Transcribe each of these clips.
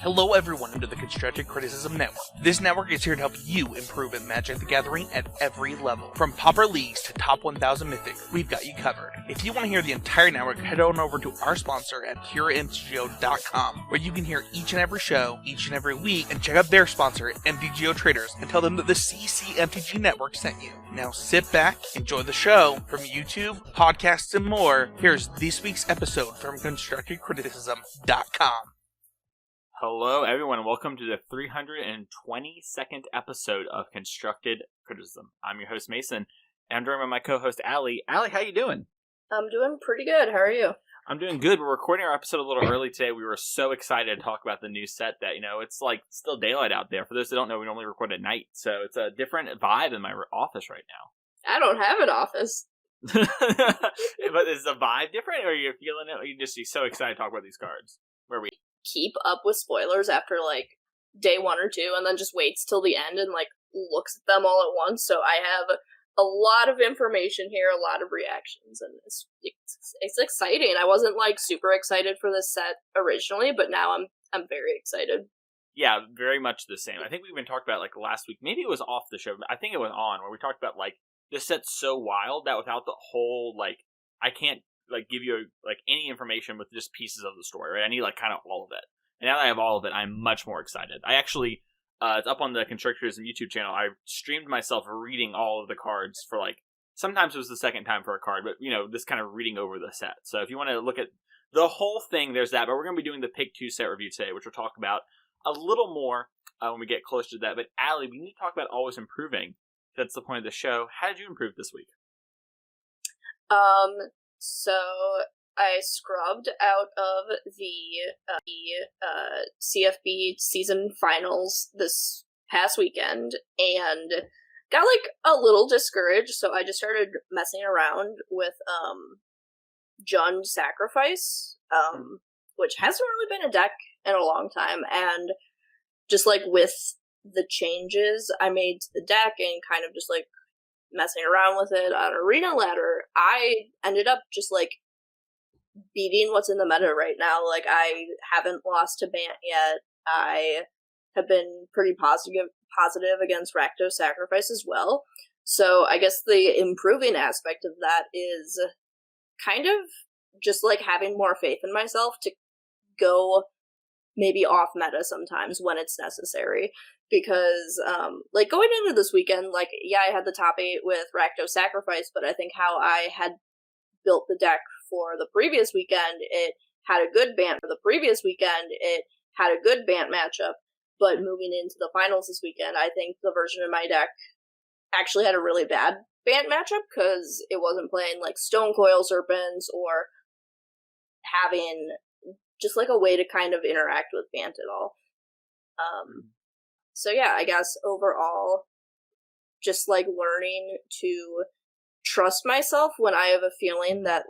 Hello everyone into the Constructed Criticism Network. This network is here to help you improve at Magic the Gathering at every level. From Pauper Leagues to Top 1000 Mythic, we've got you covered. If you want to hear the entire network, head on over to our sponsor at PureMTGO.com, where you can hear each and every show, each and every week, and check out their sponsor, MTGO Traders, and tell them that the CCMTG Network sent you. Now sit back, enjoy the show. From YouTube, podcasts, and more, here's this week's episode from ConstructedCriticism.com. Hello, everyone, and welcome to the 322nd episode of Constructed Criticism. I'm your host, Mason, and I'm joined by my co-host, Allie. Allie, how you doing? I'm doing pretty good. How are you? I'm doing good. We're recording our episode a little early today. We were so excited to talk about the new set that, it's like still daylight out there. For those that don't know, we normally record at night, so it's a different vibe in my office right now. I don't have an office. But is the vibe different, or are you feeling it? Or you're so excited to talk about these cards? Where are we? Keep up with spoilers after day one or two, and then just waits till the end and looks at them all at once. So I have a lot of information here, a lot of reactions, and it's exciting. I wasn't super excited for this set originally, but now I'm very excited. Yeah, very much the same. I think we even talked about last week. Maybe it was off the show. I think it was on where we talked about this set's so wild that without the whole I can't give you any information with just pieces of the story, right? I need kind of all of it. And now that I have all of it, I'm much more excited. I actually, it's up on the Constructorism YouTube channel. I streamed myself reading all of the cards for sometimes it was the second time for a card, but this kind of reading over the set. So if you want to look at the whole thing, there's that. But we're going to be doing the Pick 2 set review today, which we'll talk about a little more when we get closer to that. But Allie, we need to talk about always improving. That's the point of the show. How did you improve this week? So I scrubbed out of the CFB season finals this past weekend and got a little discouraged. So I just started messing around with Jund Sacrifice, which hasn't really been a deck in a long time, and just with the changes I made to the deck and kind of just messing around with it on Arena Ladder, I ended up just beating what's in the meta right now. I haven't lost to Bant yet. I have been pretty positive against Rakdos Sacrifice as well. So I guess the improving aspect of that is kind of just having more faith in myself to go maybe off meta sometimes when it's necessary. Because, going into this weekend, I had the top 8 with Rakdos Sacrifice, but I think how I had built the deck for the previous weekend, it had a good Bant. For the previous weekend, it had a good Bant matchup, but moving into the finals this weekend, I think the version of my deck actually had a really bad Bant matchup, because it wasn't playing, Stone Coil Serpents, or having just, a way to kind of interact with Bant at all. So yeah, I guess overall, just learning to trust myself when I have a feeling that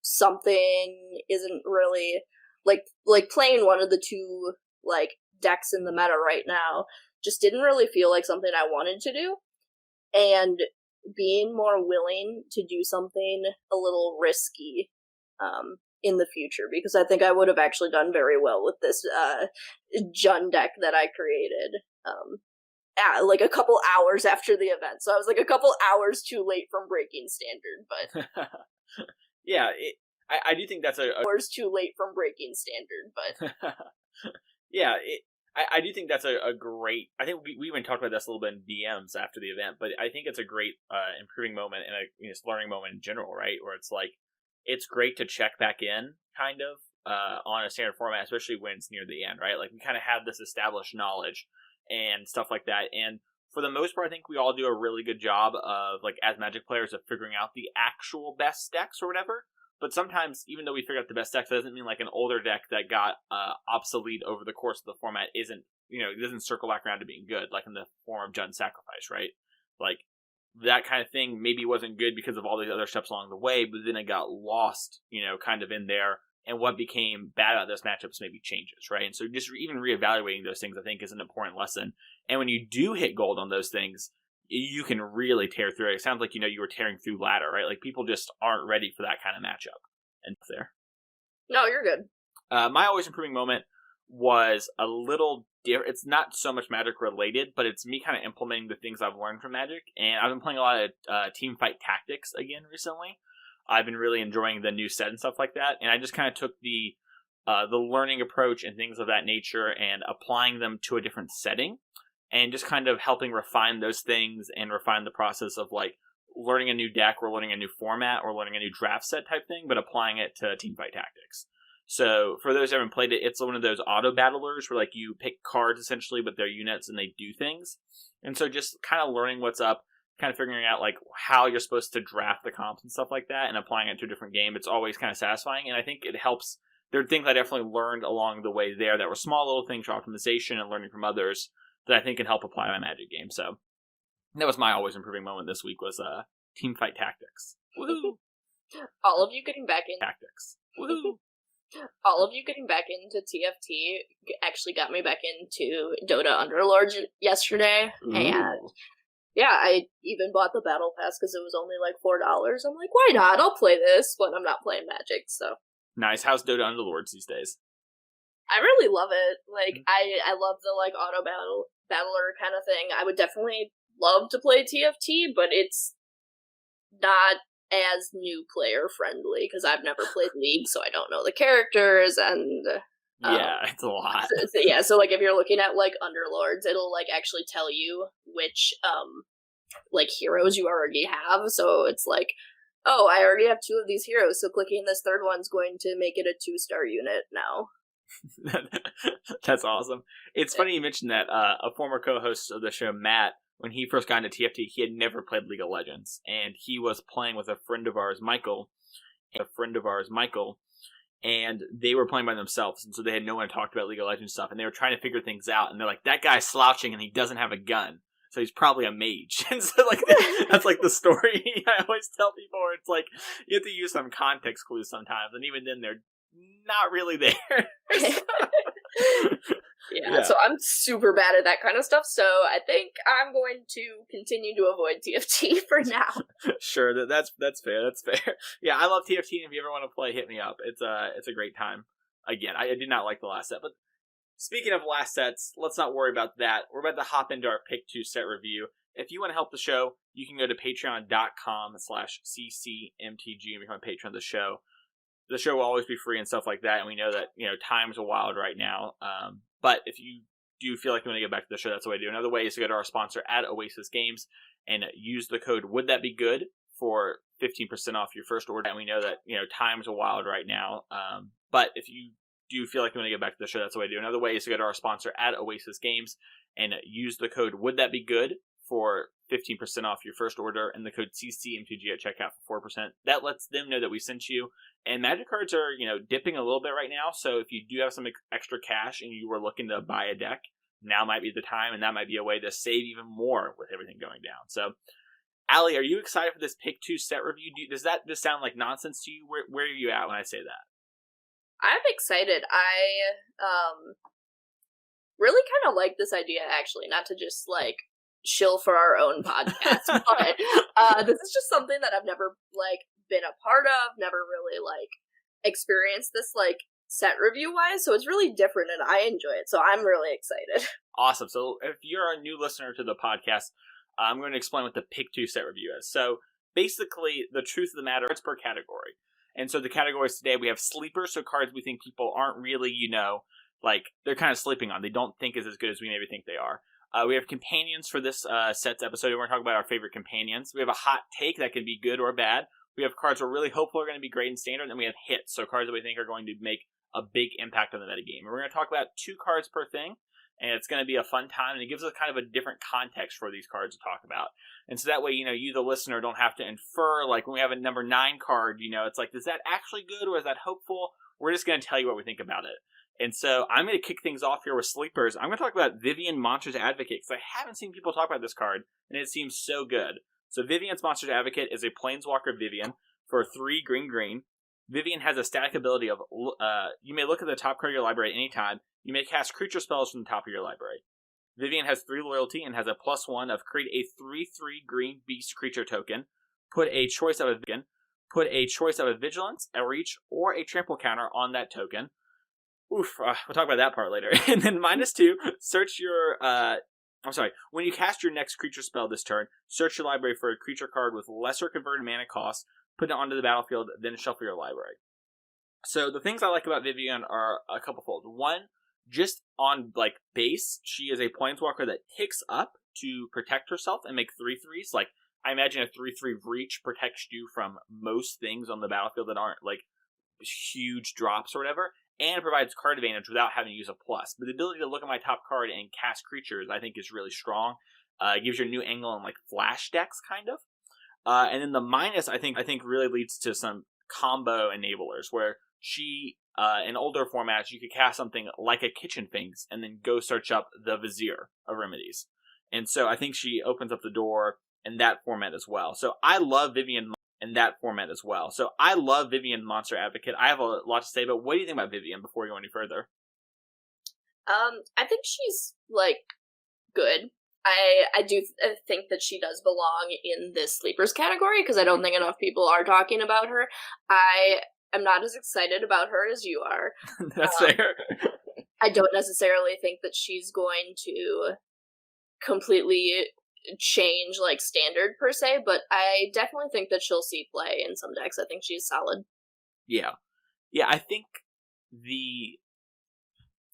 something isn't really playing one of the two decks in the meta right now just didn't really feel like something I wanted to do, and being more willing to do something a little risky in the future, because I think I would have actually done very well with this Jund deck that I created a couple hours after the event. So I was a couple hours too late from breaking standard, but yeah, I do think that's hours too late from breaking standard, but yeah, I do think that's a great. I think we even talked about this a little bit in DMs after the event, but I think it's a great improving moment and a learning moment in general, right? Where it's it's great to check back in, kind of, on a standard format, especially when it's near the end, right? We kind of have this established knowledge and stuff like that. And for the most part, I think we all do a really good job of, as Magic players, of figuring out the actual best decks or whatever. But sometimes, even though we figure out the best decks, that doesn't mean an older deck that got obsolete over the course of the format isn't, it doesn't circle back around to being good, in the form of Jund Sacrifice, right? That kind of thing maybe wasn't good because of all these other steps along the way, but then it got lost, kind of in there, and what became bad about those matchups maybe changes, right? And so just even reevaluating those things, I think, is an important lesson. And when you do hit gold on those things, you can really tear through it. It sounds like, you were tearing through ladder, right? People just aren't ready for that kind of matchup. And there. No, you're good. My always improving moment was a little different. It's not so much Magic related, but it's me kind of implementing the things I've learned from Magic. And I've been playing a lot of team fight tactics again recently. I've been really enjoying the new set and stuff like that. And I just kind of took the learning approach and things of that nature and applying them to a different setting, and just kind of helping refine those things and refine the process of like learning a new deck or learning a new format or learning a new draft set type thing, but applying it to teamfight tactics. So for those who haven't played it, it's one of those auto battlers where like you pick cards essentially, but they're units and they do things. And so just kind of learning what's up, kind of figuring out like how you're supposed to draft the comps and stuff like that and applying it to a different game. It's always kind of satisfying. And I think it helps. There are things I definitely learned along the way there that were small little things for optimization and learning from others that I think can help apply my Magic game. So that was my always improving moment this week was team fight tactics. Woohoo! All of you getting back in Tactics. Woohoo! All of you getting back into TFT actually got me back into Dota Underlords yesterday. Ooh. And yeah, I even bought the Battle Pass because it was only like $4. I'm like, why not? I'll play this when I'm not playing Magic, so. Nice. How's Dota Underlords these days? I really love it. Like, I love the, like, auto battler kind of thing. I would definitely love to play TFT, but it's not as new player friendly, because I've never played League, so I don't know the characters, and... yeah, it's a lot. So, like, if you're looking at, like, Underlords, it'll, like, actually tell you which, like, heroes you already have, so it's like, oh, I already have 2 of these heroes, so clicking this third one's going to make it a 2-star unit now. That's awesome. It's funny you mentioned that. A former co-host of the show, Matt, when he first got into TFT, he had never played League of Legends, and he was playing with a friend of ours, Michael, and they were playing by themselves, and so they had no one to talk about League of Legends stuff, and they were trying to figure things out, and they're like, that guy's slouching and he doesn't have a gun, so he's probably a mage. And so like that's like the story I always tell people, where it's like you have to use some context clues sometimes, and even then they're not really there. Yeah, so I'm super bad at that kind of stuff, so I think I'm going to continue to avoid TFT for now. Sure, that's fair. That's fair. Yeah, I love TFT, and if you ever want to play, hit me up. It's a great time. Again, I did not like the last set, but speaking of last sets, let's not worry about that. We're about to hop into our Pick 2 set review. If you want to help the show, you can go to patreon.com/ccmtg and become a patron of the show. The show will always be free and stuff like that, and we know that, times are wild right now. But if you do feel like you want to get back to the show, that's the way to do it. Another way is to go to our sponsor at Oasis Games and use the code Would That Be Good for 15% off your first order. And we know that, times are wild right now. But if you do feel like you want to get back to the show, that's the way to do it. Another way is to go to our sponsor at Oasis Games and use the code Would That Be Good for 15% off your first order, and the code CCMTG at checkout for 4%. That lets them know that we sent you. And Magic cards are, dipping a little bit right now, so if you do have some extra cash and you were looking to buy a deck, now might be the time, and that might be a way to save even more with everything going down. So, Allie, are you excited for this Pick 2 set review? Does that just sound like nonsense to you? Where are you at when I say that? I'm excited. I really kind of like this idea, actually, not to just, like, shill for our own podcast, but this is just something that I've never, like, been a part of, never really, like, experienced this, like, set review-wise, so it's really different, and I enjoy it, so I'm really excited. Awesome. So if you're a new listener to the podcast, I'm going to explain what the Pick 2 set review is. So basically, the truth of the matter, it's per category. And so the categories today, we have sleepers, so cards we think people aren't really, like, they're kind of sleeping on. They don't think is as good as we maybe think they are. We have companions for this set's episode. We're going to talk about our favorite companions. We have a hot take that can be good or bad. We have cards we're really hopeful are going to be great in standard. And then we have hits, so cards that we think are going to make a big impact on the metagame. And we're going to talk about 2 cards per thing, and it's going to be a fun time, and it gives us kind of a different context for these cards to talk about. And so that way, you, the listener, don't have to infer, like, when we have a number 9 card, it's like, is that actually good, or is that hopeful? We're just going to tell you what we think about it. And so I'm going to kick things off here with sleepers. I'm going to talk about Vivien Monsters Advocate, because I haven't seen people talk about this card, and it seems so good. So Vivien's Monsters Advocate is a Planeswalker Vivien for 3 green. Vivien has a static ability of, you may look at the top card of your library at any time. You may cast creature spells from the top of your library. Vivien has 3 loyalty and has a +1 of create a 3/3 green beast creature token. Put a choice of a vigilance, a reach, or a trample counter on that token. we'll talk about that part later. And then -2, search your, when you cast your next creature spell this turn, search your library for a creature card with lesser converted mana cost, put it onto the battlefield, then shuffle your library. So the things I like about Vivien are a couple fold. One, just on like base, she is a planeswalker that picks up to protect herself and make 3/3s. Like, I imagine a 3/3 reach protects you from most things on the battlefield that aren't like huge drops or whatever, and provides card advantage without having to use a plus. But the ability to look at my top card and cast creatures, I think, is really strong. It gives you a new angle on like flash decks, kind of. And then the minus, I think really leads to some combo enablers where she, in older formats, you could cast something like a Kitchen Finks and then go search up the Vizier of Remedies. And so I think she opens up the door in that format as well. So I love Vivien in that format as well. So I love Vivien Monster Advocate. I have a lot to say, but what do you think about Vivien before we go any further? I think she's, like, good. I do think that she does belong in this sleepers category, because I don't think enough people are talking about her. I am not as excited about her as you are. That's fair. I don't necessarily think that she's going to completely change, like, standard per se, but I definitely think that she'll see play in some decks. I think she's solid. Yeah, I think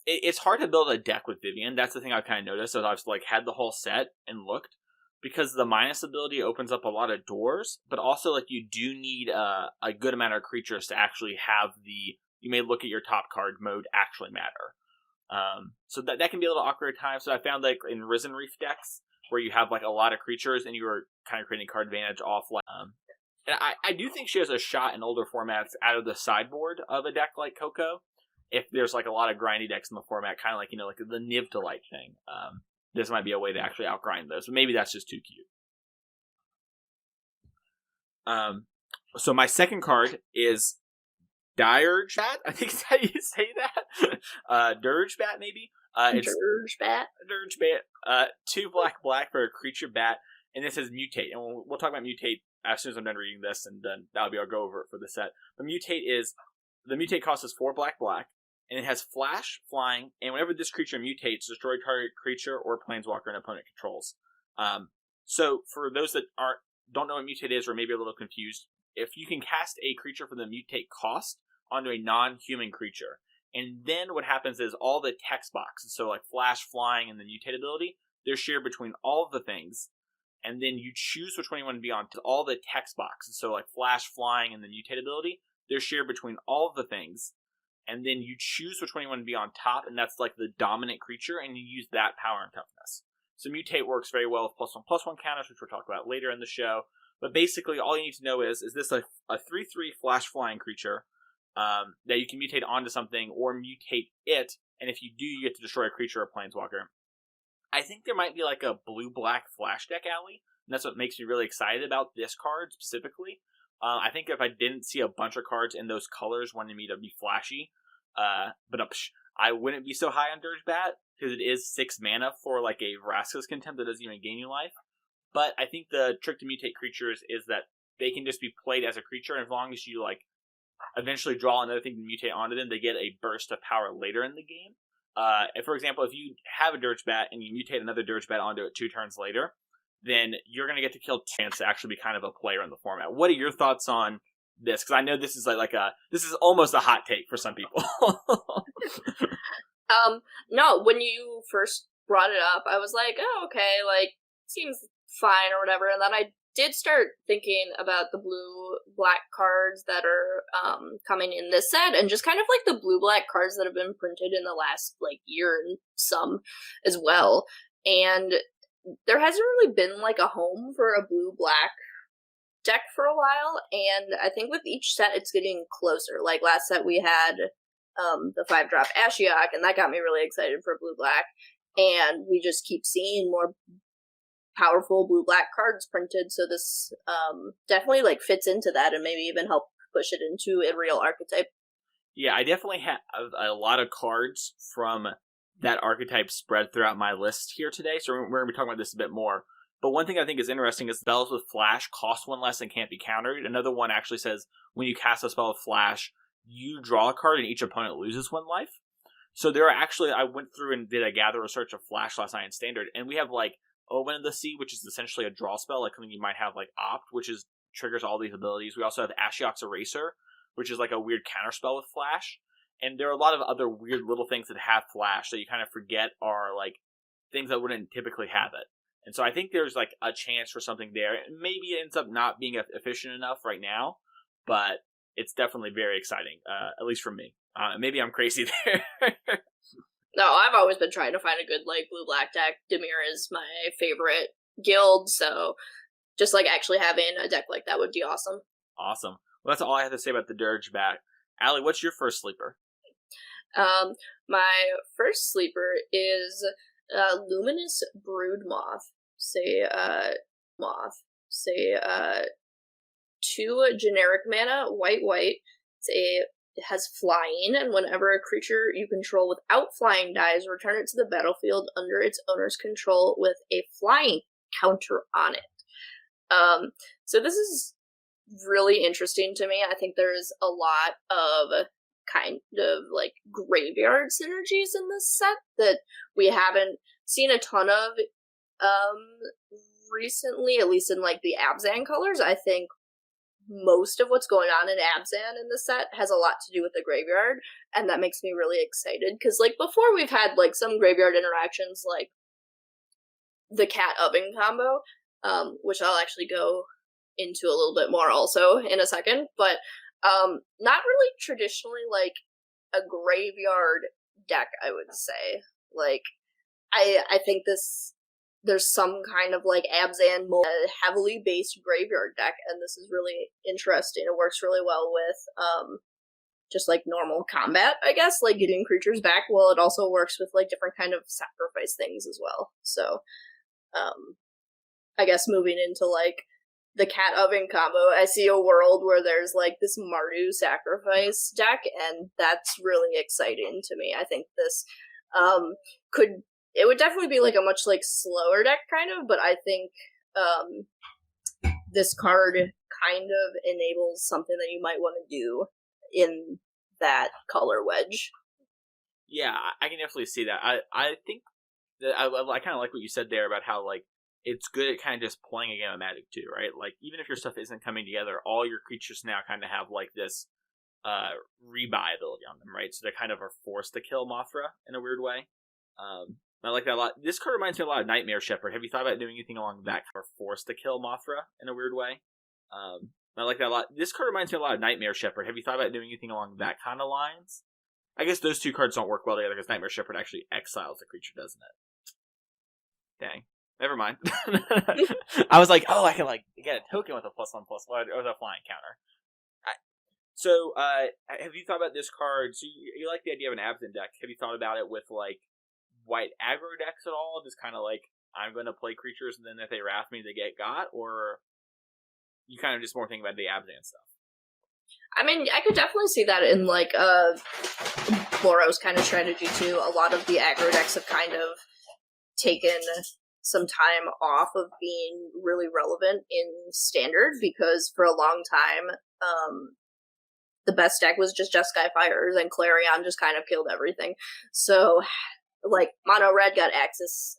it's hard to build a deck with Vivien. That's the thing I've kind of noticed as I've like had the whole set and looked, because the minus ability opens up a lot of doors, but also like you do need a good amount of creatures to actually have you may look at your top card mode actually matter. So that can be a little awkward at times. So I found like in Risen Reef decks where you have like a lot of creatures and you are kind of creating card advantage off. And I do think she has a shot in older formats out of the sideboard of a deck like Coco. If there's like a lot of grindy decks in the format, kind of like, like the Niv Delight thing. This might be a way to actually outgrind those, but maybe that's just too cute. So my second card is Dirge Bat. I think that's how you say that. Dirge Bat, maybe. Dirge Bat. 2 black for a creature bat, and this says Mutate. And we'll talk about Mutate as soon as I'm done reading this, and then that'll be our go over it for the set. But the Mutate cost is 4 black, and it has Flash, Flying, and whenever this creature mutates, destroy target creature or planeswalker an opponent controls. So for those that don't know what Mutate is, or maybe a little confused, if you can cast a creature for the Mutate cost onto a non-human creature, and then what happens is all the text boxes, so like Flash, Flying, and the Mutate ability, they're shared between all of the things, and then you choose which one you want to be on. All the text boxes, so like Flash, Flying, and the Mutate ability, they're shared between all of the things, and then you choose which one you want to be on top, and that's like the dominant creature, and you use that power and toughness. So Mutate works very well with +1/+1 counters, which we'll talk about later in the show. But basically, all you need to know is this a 3/3 Flash Flying creature that you can mutate onto something or mutate it, and if you do, you get to destroy a creature or planeswalker. I think there might be like a blue-black Flash deck alley, and that's what makes me really excited about this card specifically. I think if I didn't see a bunch of cards in those colors wanting me to be flashy, but I wouldn't be so high on Dirge Bat, because it is 6 mana for like a Vraska's Contempt that doesn't even gain you life. But I think the trick to mutate creatures is that they can just be played as a creature, and as long as you like eventually draw another thing to mutate onto them, they get a burst of power later in the game. And for example, if you have a Dirge Bat and you mutate another Dirge Bat onto it 2 turns later, then you're going to get to kill chance to actually be kind of a player in the format. What are your thoughts on this? Because I know this is this is almost a hot take for some people. No, when you first brought it up, I was like, oh, okay, like, seems fine or whatever, and then I did start thinking about the blue-black cards that are coming in this set, and just kind of like the blue-black cards that have been printed in the last, like, year and some as well, and there hasn't really been, like, a home for a blue-black deck for a while, and I think with each set it's getting closer. Like, last set we had the 5-drop Ashiok, and that got me really excited for blue-black, and we just keep seeing more powerful blue-black cards printed, so this definitely like fits into that, and maybe even help push it into a real archetype. Yeah, I definitely have a lot of cards from that archetype spread throughout my list here today, so we're going to be talking about this a bit more. But one thing I think is interesting is spells with Flash cost 1 less and can't be countered. Another one actually says when you cast a spell with Flash, you draw a card and each opponent loses 1 life. So there are actually, I went through and did a gather research of Flash last night in Standard, and we have like Omen of the Sea, which is essentially a draw spell, like something you might have like Opt, which is triggers all these abilities. We also have Ashiok's Eraser, which is like a weird counter spell with Flash. And there are a lot of other weird little things that have Flash that you kind of forget are like things that wouldn't typically have it. And so I think there's like a chance for something there. Maybe it ends up not being efficient enough right now, but it's definitely very exciting, at least for me. Maybe I'm crazy there. No, I've always been trying to find a good, like, blue-black deck. Dimir is my favorite guild, so just, like, actually having a deck like that would be awesome. Awesome. Well, that's all I have to say about the Dirge back. Allie, what's your first sleeper? My first sleeper is Luminous Brood Moth. Say 2 generic mana, white. It has flying, and whenever a creature you control without flying dies, return it to the battlefield under its owner's control with a flying counter on it. So this is really interesting to me. I think there's a lot of kind of like graveyard synergies in this set that we haven't seen a ton of recently, at least in like the Abzan colors. I think most of what's going on in Abzan in the set has a lot to do with the graveyard, and that makes me really excited, because like before we've had like some graveyard interactions like the cat oven combo, which I'll actually go into a little bit more also in a second, but not really traditionally like a graveyard deck, I would say. Like I think there's some kind of like Abzan heavily based graveyard deck, and this is really interesting. It works really well with just like normal combat, I guess, like getting creatures back. Well, it also works with like different kind of sacrifice things as well. So I guess moving into like the cat oven combo, I see a world where there's like this Mardu sacrifice deck, and that's really exciting to me. I think this it would definitely be like a much like slower deck kind of, but I think this card kind of enables something that you might want to do in that color wedge. Yeah, I can definitely see that. I think that I kind of like what you said there about how like it's good at kind of just playing a game of Magic too, right? Like even if your stuff isn't coming together, all your creatures now kind of have like this rebuy ability on them, right? So they kind of are forced to kill Mothra in a weird way. I like that a lot. This card reminds me a lot of Nightmare Shepherd. Have you thought about doing anything along that? Or forced to kill Mothra in a weird way. I like that a lot. This card reminds me a lot of Nightmare Shepherd. Have you thought about doing anything along that kind of lines? I guess those two cards don't work well together because Nightmare Shepherd actually exiles the creature, doesn't it? Dang. Never mind. I was like, oh, I can like get a token with a +1/+1 or with a flying counter. So, have you thought about this card? So you like the idea of an Abzan deck. Have you thought about it with like white aggro decks at all? Just kind of like, I'm going to play creatures and then if they wrath me, they get got? Or you kind of just more think about the Abzan stuff? I mean, I could definitely see that in like a Boros kind of strategy too. A lot of the aggro decks have kind of taken some time off of being really relevant in Standard, because for a long time, the best deck was just Jeskai Fires, and Clarion just kind of killed everything. So like Mono Red got access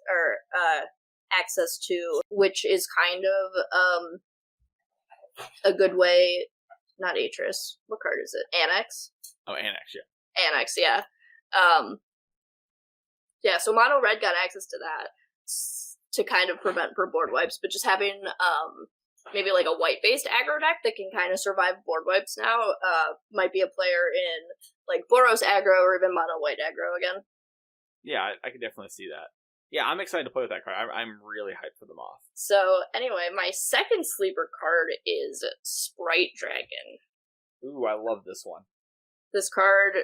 to, which is kind of a good way. Not Atris. What card is it? Annex. Oh, Annex, yeah. Annex, yeah. Yeah. So Mono Red got access to that to kind of prevent for board wipes, but just having maybe like a white based aggro deck that can kind of survive board wipes now might be a player in like Boros aggro or even mono white aggro again. Yeah, I can definitely see that. Yeah, I'm excited to play with that card. I'm really hyped for the Moth. So, anyway, my second sleeper card is Sprite Dragon. Ooh, I love this one. This card,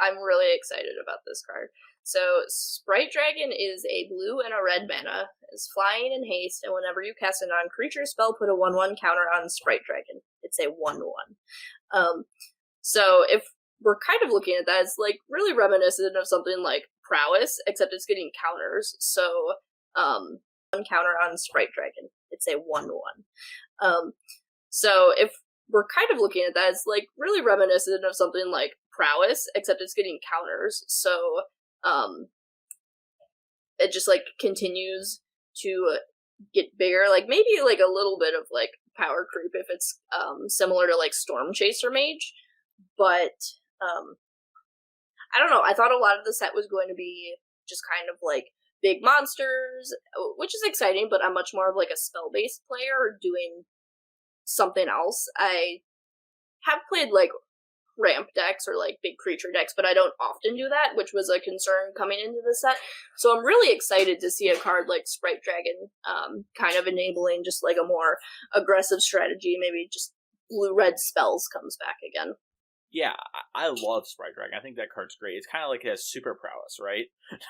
I'm really excited about this card. So, Sprite Dragon is a blue and a red mana, is flying and haste, and whenever you cast a non-creature spell, put a 1/1 counter on Sprite Dragon. It's a 1/1. So, if we're kind of looking at that, it's like really reminiscent of something like Prowess, except it's getting counters. So, 1 counter on Sprite Dragon. It's a 1/1. So if we're kind of looking at that, it's like really reminiscent of something like prowess, except it's getting counters. So it just like continues to get bigger. Like maybe like a little bit of like power creep if it's similar to like Storm Chaser Mage, but I don't know. I thought a lot of the set was going to be just kind of like big monsters, which is exciting, but I'm much more of like a spell-based player doing something else. I have played like ramp decks or like big creature decks, but I don't often do that, which was a concern coming into the set. So I'm really excited to see a card like Sprite Dragon kind of enabling just like a more aggressive strategy. Maybe just blue-red spells comes back again. Yeah, I love Sprite Dragon. I think that card's great. It's kind of like a super prowess, right?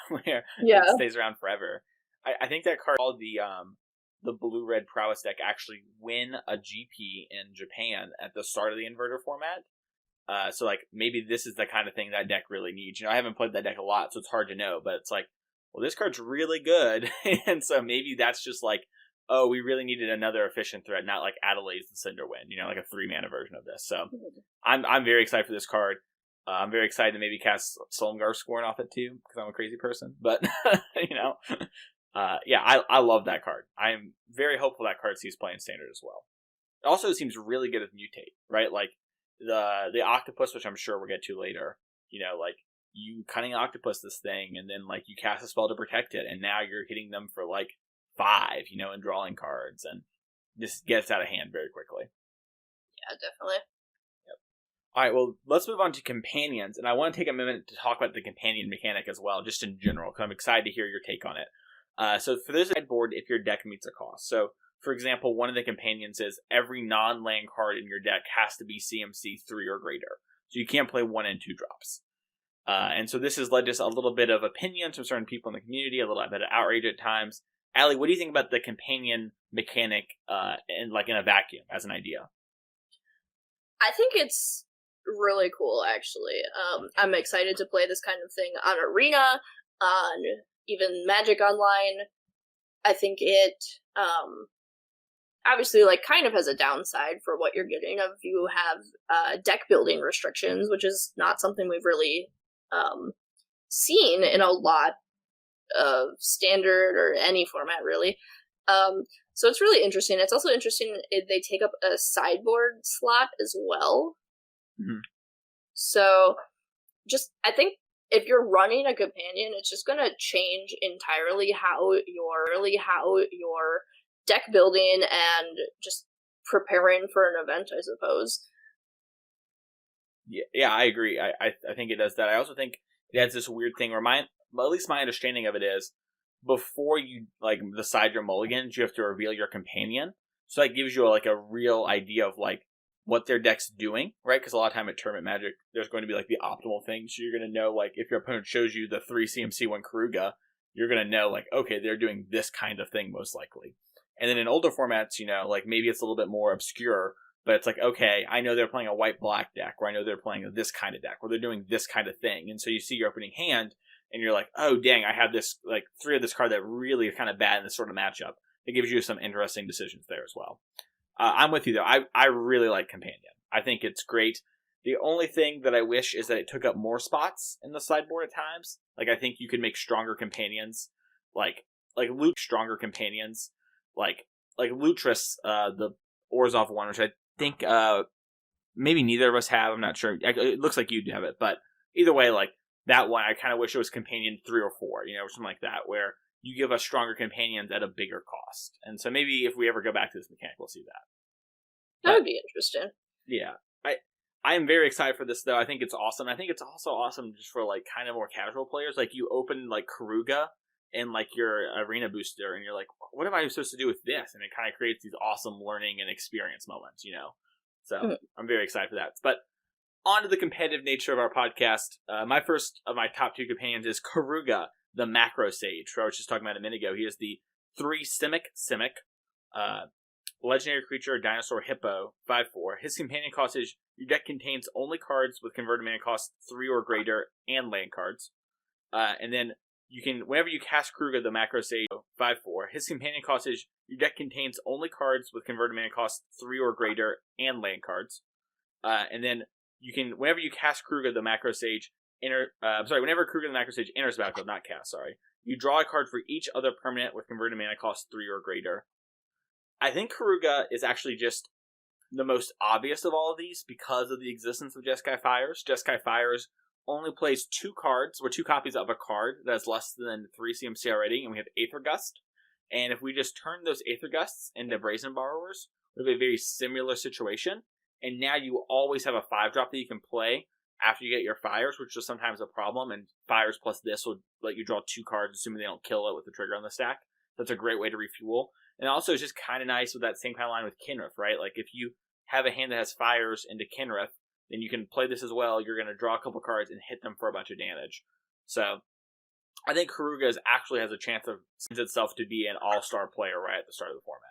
Where Yeah. it stays around forever. I think that card called the blue-red prowess deck actually win a GP in Japan at the start of the inverter format. So like maybe this is the kind of thing that deck really needs. You know, I haven't played that deck a lot, so it's hard to know. But it's like, well, this card's really good, and so maybe that's just like, oh, we really needed another efficient threat, not like Adelaide's the Cinderwind, you know, like a 3-mana version of this. So I'm very excited for this card. I'm very excited to maybe cast Solmgar Scorn off it too, because I'm a crazy person. But, you know, yeah, I love that card. I'm very hopeful that card sees play in Standard as well. It also seems really good with Mutate, right? Like the Octopus, which I'm sure we'll get to later, you know, like you Cunning Octopus this thing, and then like you cast a spell to protect it, and now you're hitting them for like 5, you know, and drawing cards, and this gets out of hand very quickly. Yeah, definitely. Yep. All right, well, let's move on to companions, and I want to take a minute to talk about the companion mechanic as well, just in general, because I'm excited to hear your take on it. So for this sideboard, if your deck meets a cost. So, for example, one of the companions is every non-land card in your deck has to be CMC 3 or greater. So you can't play 1 and 2 drops. And so this has led to a little bit of opinions from certain people in the community, a little bit of outrage at times. Allie, what do you think about the companion mechanic in a vacuum as an idea? I think it's really cool, actually. I'm excited to play this kind of thing on Arena, on even Magic Online. I think it obviously like kind of has a downside for what you're getting if you have deck building restrictions, which is not something we've really seen in a lot of Standard or any format really. So it's really interesting. It's also interesting they take up a sideboard slot as well. Mm-hmm. So just I think if you're running a companion, it's just gonna change entirely how your deck building and just preparing for an event, I suppose. Yeah, I agree. I think it does that. I also think it has this weird thing where at least my understanding of it is, before you like decide your mulligans, you have to reveal your companion. So that gives you like a real idea of like what their deck's doing, right? Because a lot of time at Tournament Magic, there's going to be like the optimal things. So you're going to know like if your opponent shows you the 3 CMC 1 Caraga, you're going to know like, okay, they're doing this kind of thing most likely. And then in older formats, you know, like maybe it's a little bit more obscure, but it's like, okay, I know they're playing a white-black deck, or I know they're playing this kind of deck, or they're doing this kind of thing. And so you see your opening hand, and you're like, oh, dang, I have this, like, 3 of this card that really are kind of bad in this sort of matchup. It gives you some interesting decisions there as well. I'm with you, though. I really like Companion. I think it's great. The only thing that I wish is that it took up more spots in the sideboard at times. Like, I think you could make stronger companions. Like loot stronger companions. Like Lutris, the Orzhov one, which I think maybe neither of us have. I'm not sure. It looks like you do have it. But either way, like, that one, I kind of wish it was companion 3 or 4, you know, or something like that, where you give us stronger companions at a bigger cost. And so maybe if we ever go back to this mechanic, we'll see that. That would be interesting. Yeah. I am very excited for this, though. I think it's awesome. I think it's also awesome just for, like, kind of more casual players. Like, you open, like, Caraga and, like, your arena booster, and you're like, what am I supposed to do with this? And it kind of creates these awesome learning and experience moments, you know? So, I'm very excited for that. But on to the competitive nature of our podcast. My first of my top 2 companions is Caraga, the Macro Sage, who I was just talking about a minute ago. He is the 3 Simic, legendary creature, dinosaur, hippo, 5/4. His companion cost is, your deck contains only cards with converted mana cost 3 or greater and land cards. And then you can, whenever you cast Caraga, the Macro Sage, 5/4, his companion cost is, your deck contains only cards with converted mana cost 3 or greater and land cards. And then you can, whenever you cast Caraga, the macro stage, whenever Caraga the macro stage enters the battlefield, not cast, sorry, you draw a card for each other permanent with converted mana cost 3 or greater. I think Caraga is actually just the most obvious of all of these because of the existence of Jeskai Fires. Jeskai Fires only plays 2 cards, or 2 copies of a card that is less than 3 CMC already, and we have Aether Gust. And if we just turn those Aether Gusts into Brazen Borrowers, we have a very similar situation. And now you always have a 5-drop that you can play after you get your Fires, which is sometimes a problem. And Fires plus this will let you draw 2 cards, assuming they don't kill it with the trigger on the stack. That's a great way to refuel. And also, it's just kind of nice with that same kind of line with Kinrith, right? Like, if you have a hand that has Fires into Kinrith, then you can play this as well. You're going to draw a couple cards and hit them for a bunch of damage. So, I think Caraga actually has a chance of itself to be an all-star player right at the start of the format.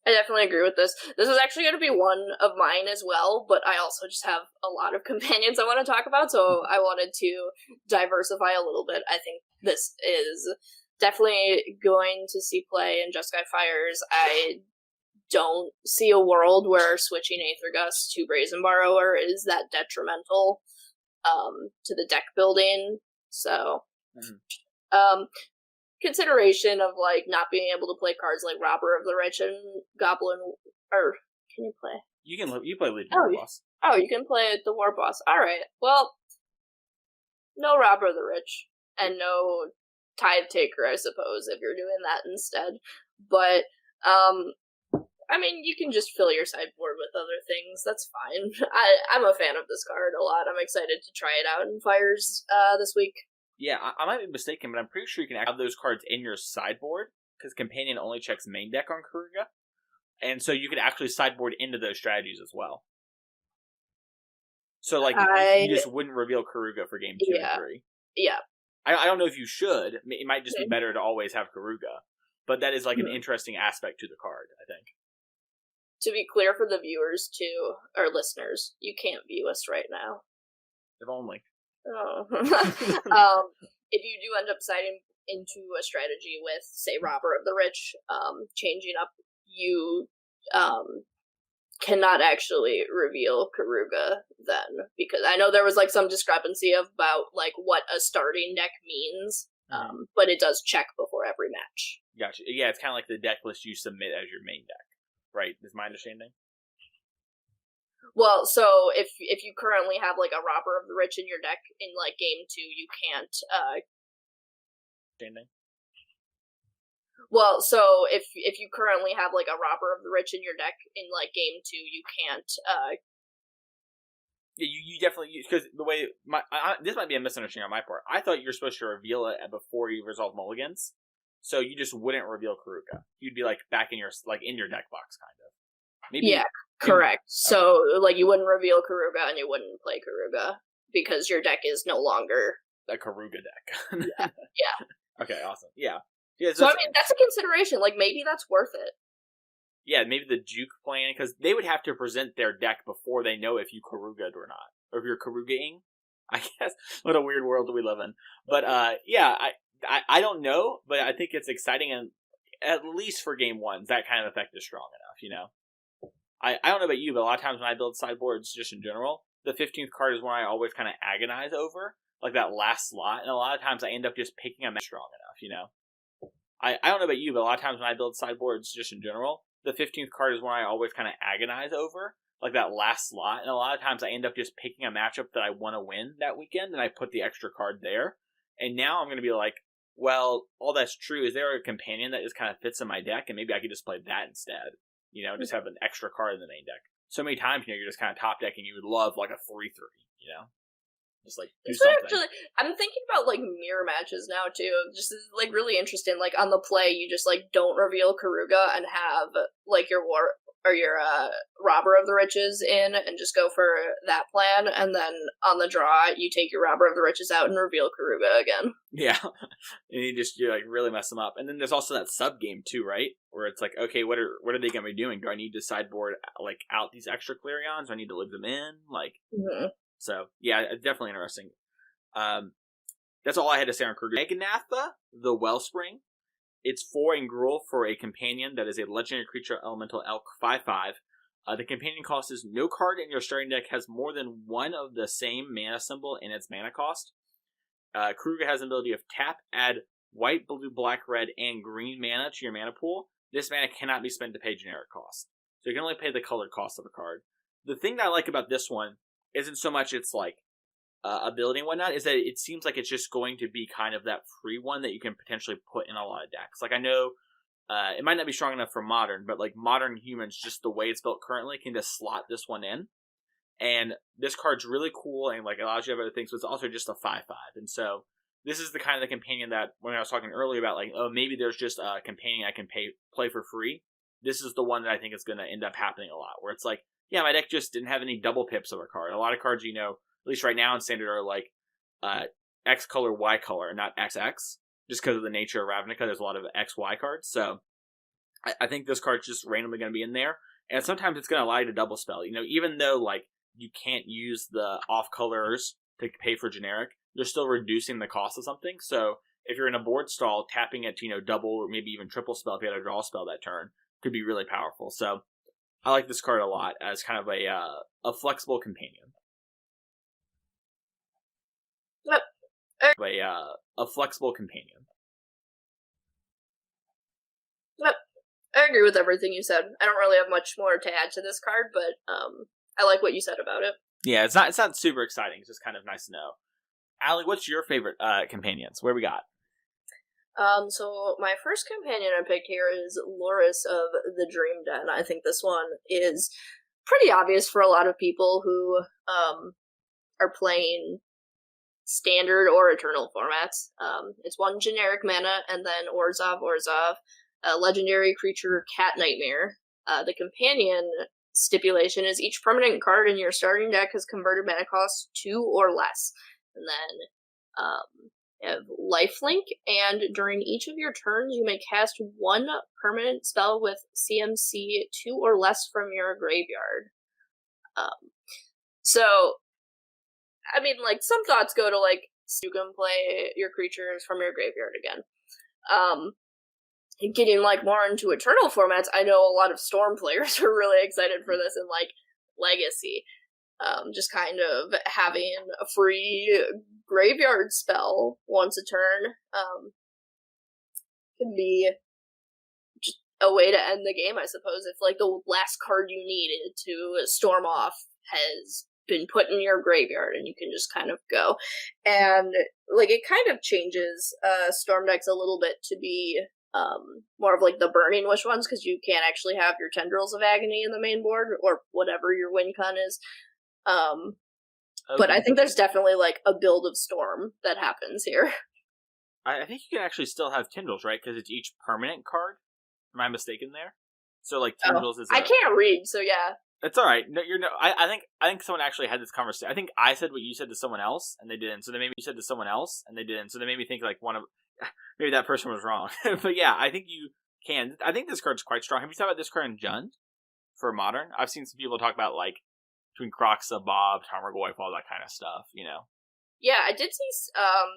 I definitely agree with this. This is actually going to be one of mine as well, but I also just have a lot of companions I want to talk about, so I wanted to diversify a little bit. I think this is definitely going to see play in Jeskai Fires. I don't see a world where switching Aether Gust to Brazen Borrower is that detrimental to the deck building. So, consideration of like not being able to play cards like Robber of the Rich and Goblin, or can you play? You play Legion War Boss. Oh, you can play the War Boss. All right. Well, no Robber of the Rich and no Tithe Taker, I suppose, if you're doing that instead. But I mean, you can just fill your sideboard with other things. That's fine. I'm a fan of this card a lot. I'm excited to try it out in Fires this week. Yeah, I might be mistaken, but I'm pretty sure you can have those cards in your sideboard, because Companion only checks main deck on Caraga. And so you could actually sideboard into those strategies as well. So, like, you just wouldn't reveal Caraga for game 2 and 3. Yeah. I don't know if you should. It might just be better to always have Caraga. But that is, like, an interesting aspect to the card, I think. To be clear for the viewers, too, or listeners, you can't view us right now. If only. Oh. If you do end up siding into a strategy with, say, Robber of the Rich, changing up, you cannot actually reveal Caraga then, because I know there was like some discrepancy about like what a starting deck means, but it does check before every match. Gotcha. Yeah, it's kind of like the deck list you submit as your main deck, right? Is my understanding? Well, so if you currently have like a Robber of the Rich in your deck in like game 2, you can't. Understanding. Well, so if you currently have like a Robber of the Rich in your deck in like game 2, you can't. Yeah, you definitely, because the way this might be a misunderstanding on my part. I thought you were supposed to reveal it before you resolve mulligans, so you just wouldn't reveal Caraga. You'd be like back in your deck box, kind of. Maybe. Yeah, correct. So like you wouldn't reveal Caraga and you wouldn't play Caraga because your deck is no longer a Caraga deck. Yeah. Okay. Awesome. Yeah. Yeah, so, I mean, that's a consideration. Like, maybe that's worth it. Yeah, maybe the Juke plan, because they would have to present their deck before they know if you Caruga'd or not. Or if you're Caruga'ing, I guess. What a weird world we live in. But, yeah, I don't know, but I think it's exciting, and at least for game 1, that kind of effect is strong enough, you know? I don't know about you, but a lot of times when I build sideboards, just in general, the 15th card is one I always kind of agonize over, like that last slot, and a lot of times I end up just picking a match strong enough, you know? I don't know about you, but a lot of times when I build sideboards just in general, the 15th card is one I always kind of agonize over, like that last slot, and a lot of times I end up just picking a matchup that I want to win that weekend, and I put the extra card there, and now I'm going to be like, well, all that's true, is there a companion that just kind of fits in my deck, and maybe I could just play that instead, you know, just have an extra card in the main deck. So many times, you know, you're just kind of top decking, you would love like a 3/3, you know? Just like do something. Actually, I'm thinking about like mirror matches now too. Just like really interesting. Like on the play, you just like don't reveal Caraga and have like your Robber of the Riches in, and just go for that plan. And then on the draw, you take your Robber of the Riches out and reveal Caraga again. Yeah, and you like really mess them up. And then there's also that sub game too, right? Where it's like, okay, what are they gonna be doing? Do I need to sideboard like out these extra Clarions? Do I need to leave them in? Like. Mm-hmm. So, yeah, definitely interesting. That's all I had to say on Caraga. Meganatha, the Wellspring. It's 4 and Gruul for a companion that is a legendary creature, elemental elk, 5/5. The companion cost is no card in your starting deck has more than one of the same mana symbol in its mana cost. Caraga has the ability of tap, add white, blue, black, red, and green mana to your mana pool. This mana cannot be spent to pay generic cost. So you can only pay the colored cost of a card. The thing that I like about this one isn't so much its like ability and whatnot, is that it seems like it's just going to be kind of that free one that you can potentially put in a lot of decks. Like I know it might not be strong enough for Modern, but like Modern Humans, just the way it's built currently, can just slot this one in. And this card's really cool and like allows you to have other things, but it's also just a 5/5. And so this is the kind of the companion that when I was talking earlier about like, oh, maybe there's just a companion I can play for free. This is the one that I think is going to end up happening a lot, where it's like, yeah, my deck just didn't have any double pips of a card. A lot of cards, at least right now in Standard, are like X color, Y color, and not XX, just because of the nature of Ravnica. There's a lot of XY cards, so I think this card's just randomly going to be in there, and sometimes it's going to allow you to double spell. Even though like you can't use the off colors to pay for generic, they're still reducing the cost of something. So if you're in a board stall, tapping it to double or maybe even triple spell if you had a draw spell that turn could be really powerful. So I like this card a lot as kind of a flexible companion. Yep. A flexible companion. Yep. I agree with everything you said. I don't really have much more to add to this card, but I like what you said about it. Yeah, it's not super exciting. It's just kind of nice to know. Allie, what's your favorite companions? Where we got? So my first companion I picked here is Loras of the Dream Den. I think this one is pretty obvious for a lot of people who are playing Standard or Eternal formats. It's one generic mana, and then Orzhov, a legendary creature, Cat Nightmare. The companion stipulation is each permanent card in your starting deck has converted mana cost 2 or less. And then you have lifelink, and during each of your turns, you may cast one permanent spell with CMC 2 or less from your graveyard. So, I mean, like, some thoughts go to, like, you can play your creatures from your graveyard again. Getting, like, more into Eternal formats, I know a lot of Storm players are really excited for this in, like, Legacy. Just kind of having a free graveyard spell once a turn can be just a way to end the game, I suppose. If, like, the last card you needed to storm off has been put in your graveyard and you can just kind of go. And, like, it kind of changes Storm decks a little bit to be more of, like, the Burning Wish ones, because you can't actually have your Tendrils of Agony in the main board, or whatever your win con is. But I think there's definitely, like, a build of Storm that happens here. I think you can actually still have Tendrils, right? Because it's each permanent card. Am I mistaken there? So, like, Tendrils is... I can't read, so yeah. It's alright. No, I think someone actually had this conversation. I think I said what you said to someone else, and they didn't. So then maybe you said to someone else, and they didn't. So they made me think, like, maybe that person was wrong. But yeah, I think you can. I think this card's quite strong. Have you thought about this card in Jund for Modern? I've seen some people talk about, like, between Croxa, Bob, Tarmogoyf, all that kind of stuff, Yeah, I did see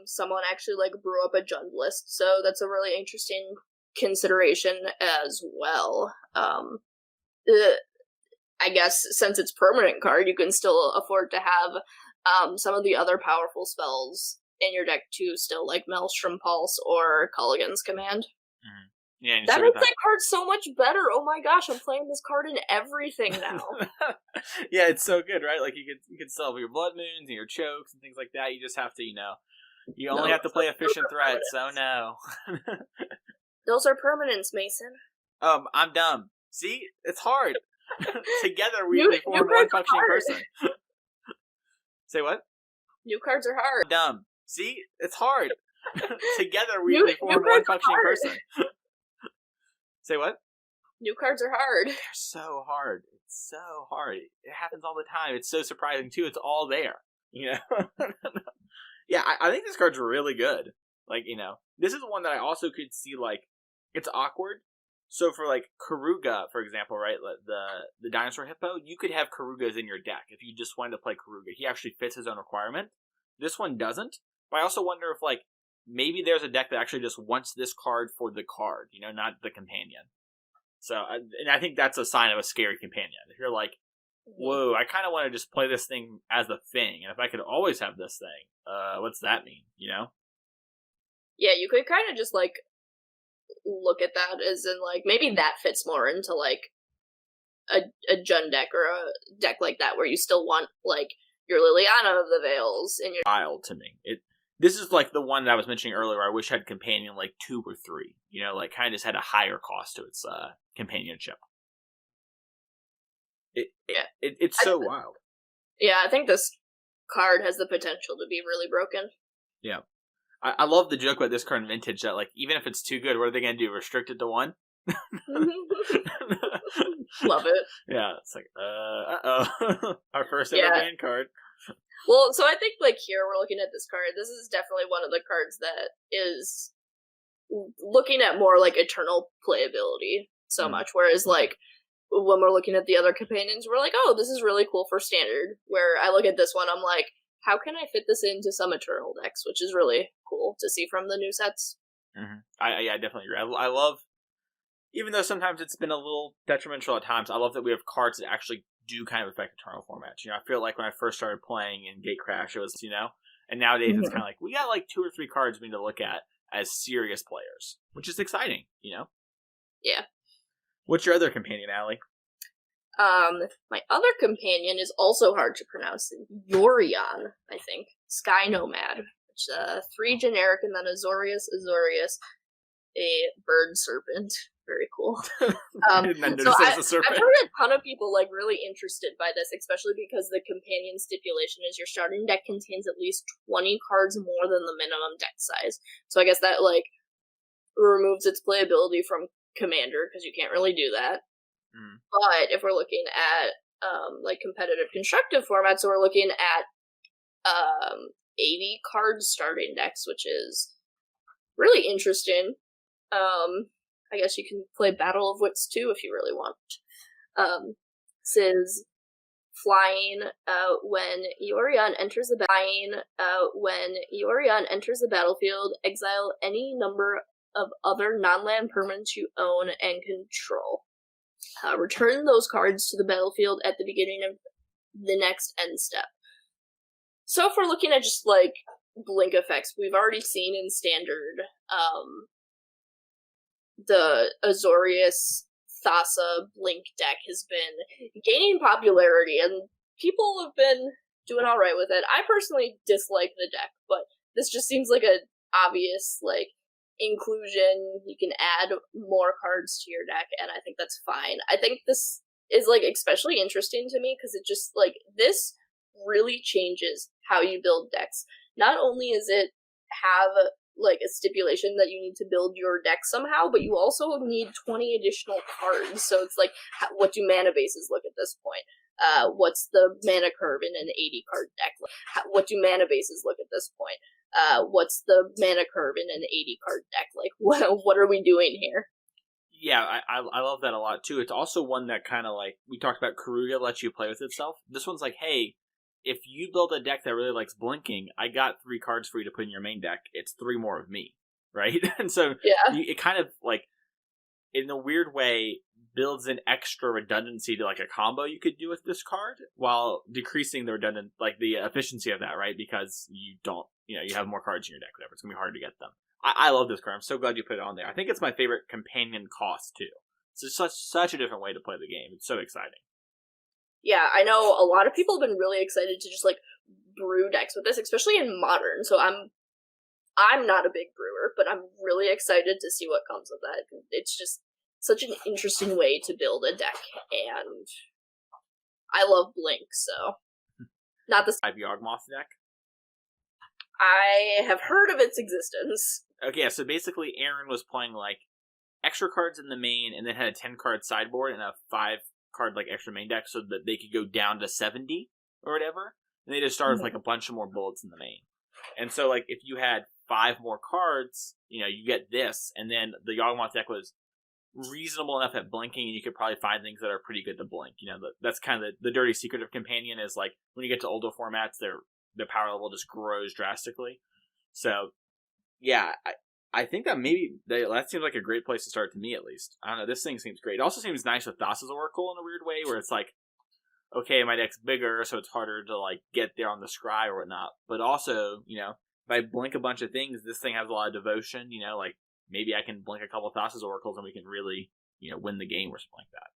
someone actually, like, brew up a Jund list, so that's a really interesting consideration as well. I guess since it's permanent card, you can still afford to have some of the other powerful spells in your deck too, still, like Maelstrom Pulse or Culligan's Command. Mm-hmm. Yeah, that makes that card so much better. Oh my gosh, I'm playing this card in everything now. Yeah, it's so good, right? Like, you could sell your Blood Moons and your Chokes and things like that. You just have to, you only have to play efficient threats, so no. Those are permanents, Mason. I'm dumb. See? It's hard. Together they form one functioning person. Say what? New cards are hard. I'm dumb. See? It's hard. Together they form one functioning person. Say what? New cards are hard. They're so hard. It's so hard. It happens all the time. It's so surprising, too. It's all there. Yeah, I think this card's really good. Like, this is one that I also could see, like, it's awkward. So for, like, Caraga, for example, right, the Dinosaur Hippo, you could have Caragas in your deck if you just wanted to play Caraga. He actually fits his own requirement. This one doesn't. But I also wonder if, like, maybe there's a deck that actually just wants this card for the card, not the companion. So, and I think that's a sign of a scary companion. If you're like, whoa, I kind of want to just play this thing as a thing, and if I could always have this thing, what's that mean, you know? Yeah, you could kind of just, like, look at that as in, like, maybe that fits more into, like, a Jund deck or a deck like that where you still want, like, your Liliana of the Veils and your... Wild to me. This is like the one that I was mentioning earlier where I wish I had companion like 2 or 3. You know, like kind of just had a higher cost to its companionship. It's so wild. Yeah, I think this card has the potential to be really broken. Yeah. I love the joke about this card in Vintage that, like, even if it's too good, what are they going to do? Restrict it to 1? Love it. Yeah, it's like, uh-oh. Our first ever ban card. Well, so I think, like, here we're looking at this card. This is definitely one of the cards that is looking at more, like, eternal playability so much. Whereas, like, when we're looking at the other companions, we're like, oh, this is really cool for Standard. Where I look at this one, I'm like, how can I fit this into some eternal decks? Which is really cool to see from the new sets. Mm-hmm. I definitely agree. I love, even though sometimes it's been a little detrimental at times, I love that we have cards that actually do kind of affect eternal formats. You know, I feel like when I first started playing in Gatecrash, it was, you know, and nowadays it's kind of like, we got like 2 or 3 cards we need to look at as serious players, which is exciting, you know? Yeah. What's your other companion, Allie? My other companion is also hard to pronounce. Yorion, I think. Sky Nomad. Which, 3 generic and then Azorius, a bird serpent. Very cool. I didn't notice a serpent. I've heard a ton of people, like, really interested by this, especially because the companion stipulation is your starting deck contains at least 20 cards more than the minimum deck size. So I guess that, like, removes its playability from Commander, because you can't really do that. But if we're looking at, like, competitive constructive formats, so we're looking at 80 card starting decks, which is really interesting. I guess you can play Battle of Wits too if you really want. This is flying when Yorion enters the battlefield, exile any number of other non-land permanents you own and control. Return those cards to the battlefield at the beginning of the next end step. So if we're looking at just, like, blink effects, we've already seen in Standard, the Azorius Thassa blink deck has been gaining popularity, and people have been doing alright with it. I personally dislike the deck, but this just seems like an obvious, like, inclusion. You can add more cards to your deck, and I think that's fine. I think this is, like, especially interesting to me, because it just, like, this really changes how you build decks. Not only is it have, like, a stipulation that you need to build your deck somehow, but you also need 20 additional cards. So it's like, what do mana bases look at this point? What's the mana curve in an 80 card deck? What do mana bases look at this point? What's the mana curve in an 80 card deck? Like, what are we doing here? Yeah, I love that a lot too. It's also one that kind of, like, we talked about Caraga lets you play with itself. This one's like, hey, if you build a deck that really likes blinking, I got 3 cards for you to put in your main deck. It's 3 more of me, right? And so it kind of, like, in a weird way, builds an extra redundancy to, like, a combo you could do with this card, while decreasing the the efficiency of that, right? Because you don't, you have more cards in your deck, whatever. It's going to be hard to get them. I love this card. I'm so glad you put it on there. I think it's my favorite companion cost, too. It's just such a different way to play the game. It's so exciting. Yeah, I know a lot of people have been really excited to just, like, brew decks with this, especially in Modern. So I'm not a big brewer, but I'm really excited to see what comes of that. It's just such an interesting way to build a deck, and I love Blink, so not the Moth deck. I have heard of its existence. Okay, so basically Aaron was playing, like, extra cards in the main, and then had a 10-card sideboard and a 5-card, like, extra main deck, so that they could go down to 70 or whatever. And they just started with, like, a bunch of more bullets in the main. And so, like, if you had 5 more cards, you get this, and then the Yawgmoth deck was reasonable enough at blinking, and you could probably find things that are pretty good to blink. That's kind of the dirty secret of Companion, is, like, when you get to older formats, their power level just grows drastically. So, yeah, I think that that seems like a great place to start to me, at least. I don't know. This thing seems great. It also seems nice with Thassa's Oracle in a weird way, where it's like, okay, my deck's bigger, so it's harder to like get there on the scry or whatnot. But also, you know, if I blink a bunch of things, this thing has a lot of devotion. You know, like maybe I can blink a couple of Thassa's Oracles and we can really, you know, win the game or something like that.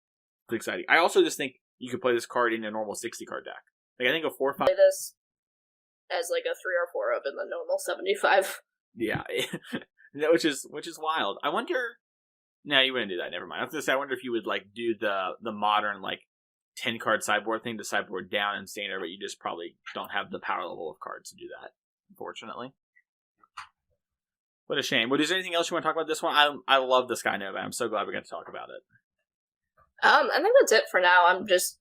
It's exciting. I also just think you could play this card in a normal 60 card deck. Like I think a 4 or 5. Play this as like a 3 or 4 up in the normal 75. Yeah, which is wild. I wonder. No, you wouldn't do that. Never mind. I was gonna say, I wonder if you would like do the modern like 10 card sideboard thing to sideboard down and standard, but you just probably don't have the power level of cards to do that. Unfortunately, what a shame. But is there anything else you want to talk about this one? I love the Sky Nova. I'm so glad we got to talk about it. I think that's it for now. I'm just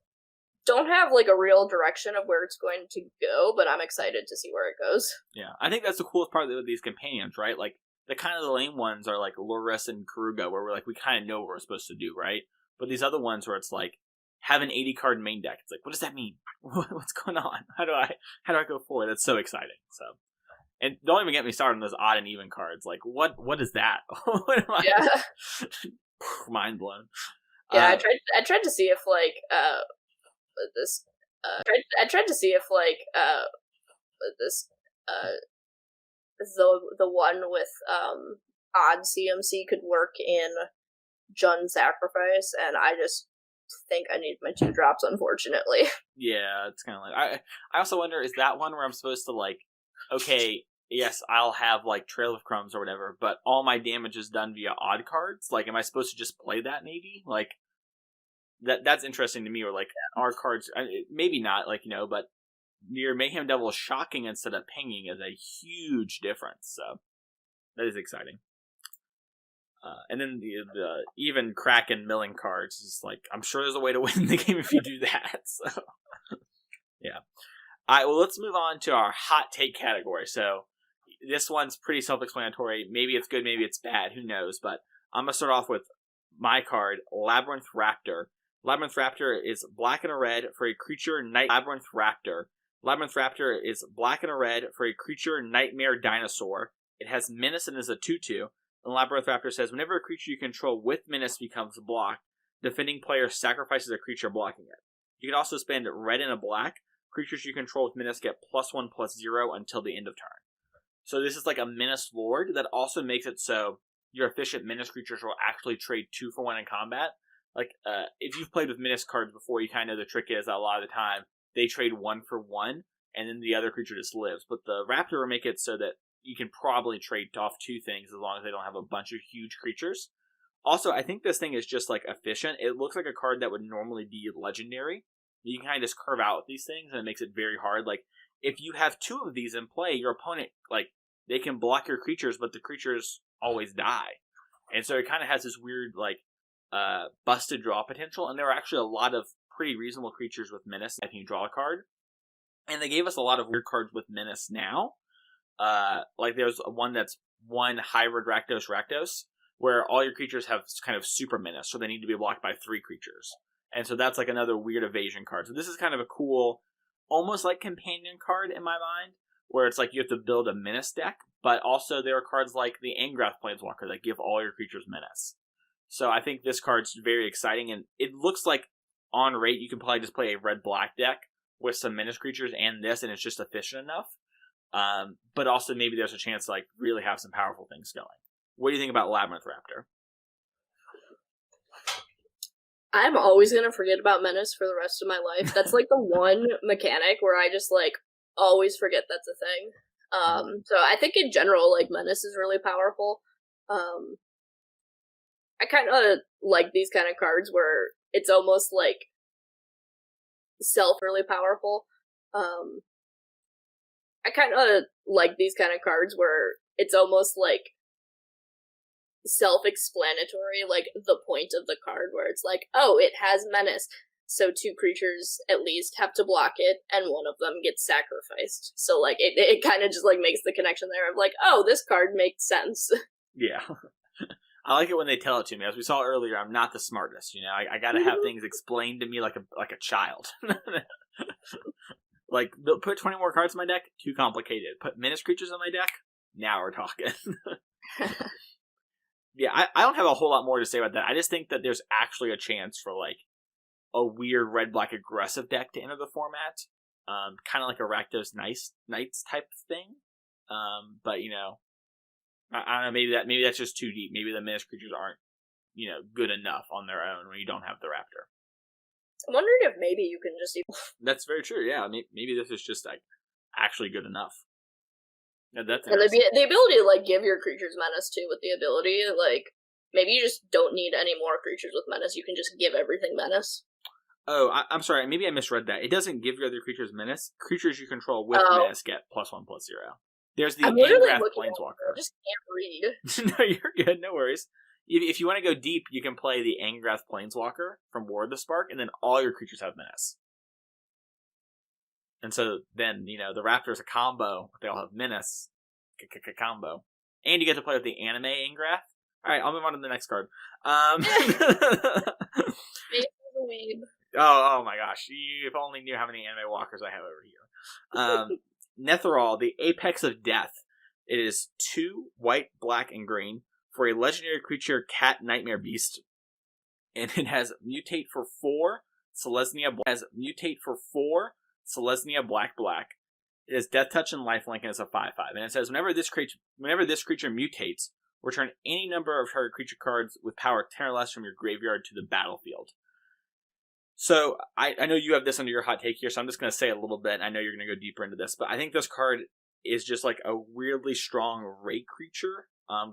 don't have like a real direction of where it's going to go, but I'm excited to see where it goes. Yeah, I think that's the coolest part of these companions, right? Like the kind of the lame ones are like Loras and Caraga, where we're like we kind of know what we're supposed to do, right? But these other ones where it's like have an 80 card main deck. It's like, what does that mean? What's going on? How do I go forward? That's so exciting. So, and don't even get me started on those odd and even cards. Like what is that? What am I? Yeah. Mind blown. Yeah, I tried to see if like this I tried to see if like this the one with odd CMC could work in Jund Sacrifice, and I just think I need my 2 drops, unfortunately. Yeah, it's kind of like I also wonder, is that one where I'm supposed to like, okay, yes, I'll have like Trail of Crumbs or whatever, but all my damage is done via odd cards. Like, am I supposed to just play that? Maybe like. That's interesting to me, or like our cards, maybe not, like, you know, but your Mayhem Devil shocking instead of pinging is a huge difference, so that is exciting. And then the even Kraken milling cards is like, I'm sure there's a way to win the game if you do that, so yeah. Alright, well, let's move on to our hot take category. So this one's pretty self-explanatory. Maybe it's good, maybe it's bad, who knows, but I'm going to start off with my card, Labyrinth Raptor. Labyrinth Raptor is black and a red for a creature Labyrinth Raptor. Labyrinth Raptor is black and a red for a creature Nightmare Dinosaur. It has Menace and is a 2/2. And Labyrinth Raptor says, whenever a creature you control with Menace becomes blocked, defending player sacrifices a creature blocking it. You can also spend red and a black. Creatures you control with Menace get +1/+0 until the end of turn. So this is like a Menace Lord that also makes it so your efficient Menace creatures will actually trade 2 for 1 in combat. Like, if you've played with Menace cards before, you kind of know the trick is that a lot of the time they trade 1 for 1, and then the other creature just lives. But the Raptor will make it so that you can probably trade off 2 things as long as they don't have a bunch of huge creatures. Also, I think this thing is just, like, efficient. It looks like a card that would normally be legendary. You can kind of just curve out these things, and it makes it very hard. Like, if you have 2 of these in play, your opponent, like, they can block your creatures, but the creatures always die. And so it kind of has this weird, like, busted draw potential, and there are actually a lot of pretty reasonable creatures with Menace that can draw a card. And they gave us a lot of weird cards with Menace now. Like there's one that's 1 hybrid Rakdos, where all your creatures have kind of super Menace, so they need to be blocked by 3 creatures. And so that's like another weird evasion card. So this is kind of a cool, almost like companion card in my mind, where it's like you have to build a Menace deck, but also there are cards like the Angrath Planeswalker that give all your creatures Menace. So I think this card's very exciting, and it looks like on rate you can probably just play a red-black deck with some Menace creatures and this, and it's just efficient enough. But also maybe there's a chance to like really have some powerful things going. What do you think about Labyrinth Raptor? I'm always gonna forget about Menace for the rest of my life. That's like the one mechanic where I just like always forget that's a thing. So I think in general, like Menace is really powerful. I kind of like these kind of cards where it's almost like really powerful. I kind of like these kind of cards where it's almost like self-explanatory, like the point of the card where it's like, oh, it has Menace, so 2 creatures at least have to block it, and one of them gets sacrificed. So like it kind of just like makes the connection there of like, oh, this card makes sense. Yeah. I like it when they tell it to me. As we saw earlier, I'm not the smartest. You know, I gotta have things explained to me like a child. Like, put 20 more cards in my deck? Too complicated. Put Menace creatures in my deck? Now we're talking. Yeah, I don't have a whole lot more to say about that. I just think that there's actually a chance for, like, a weird red-black aggressive deck to enter the format. Kind of like a Rakdos Knights type thing. But, you know, I don't know, maybe that's just too deep. Maybe the Menace creatures aren't, you know, good enough on their own when you don't have the Raptor. I'm wondering if maybe you can just... That's very true, yeah. Maybe this is just, like, actually good enough. Yeah, that's and the ability to, like, give your creatures menace, too, with the ability, like, maybe you just don't need any more creatures with menace. You can just give everything menace. Oh, I'm sorry. Maybe I misread that. It doesn't give your other creatures menace. Creatures you control with menace get +1/+0. There's the Angrath Planeswalker. I just can't read. No, you're good. No worries. If you want to go deep, you can play the Angrath Planeswalker from War of the Spark, and then all your creatures have menace. And so then, you know, the Raptor's a combo. They all have menace. Combo. And you get to play with the anime Angrath. Alright, I'll move on to the next card. Oh my gosh. You if only knew how many anime walkers I have over here. Netherall, the Apex of Death. It is 2 white, black, and green for a legendary creature, Cat Nightmare Beast. And it has Mutate for 4, Selesnya black. It has Death Touch and Lifelink, and it's a 5/5. And it says, whenever this creature mutates, return any number of target creature cards with power 10 or less from your graveyard to the battlefield. So, I know you have this under your hot take here, so I'm just going to say a little bit. I know you're going to go deeper into this, but I think this card is just like a weirdly strong rate creature.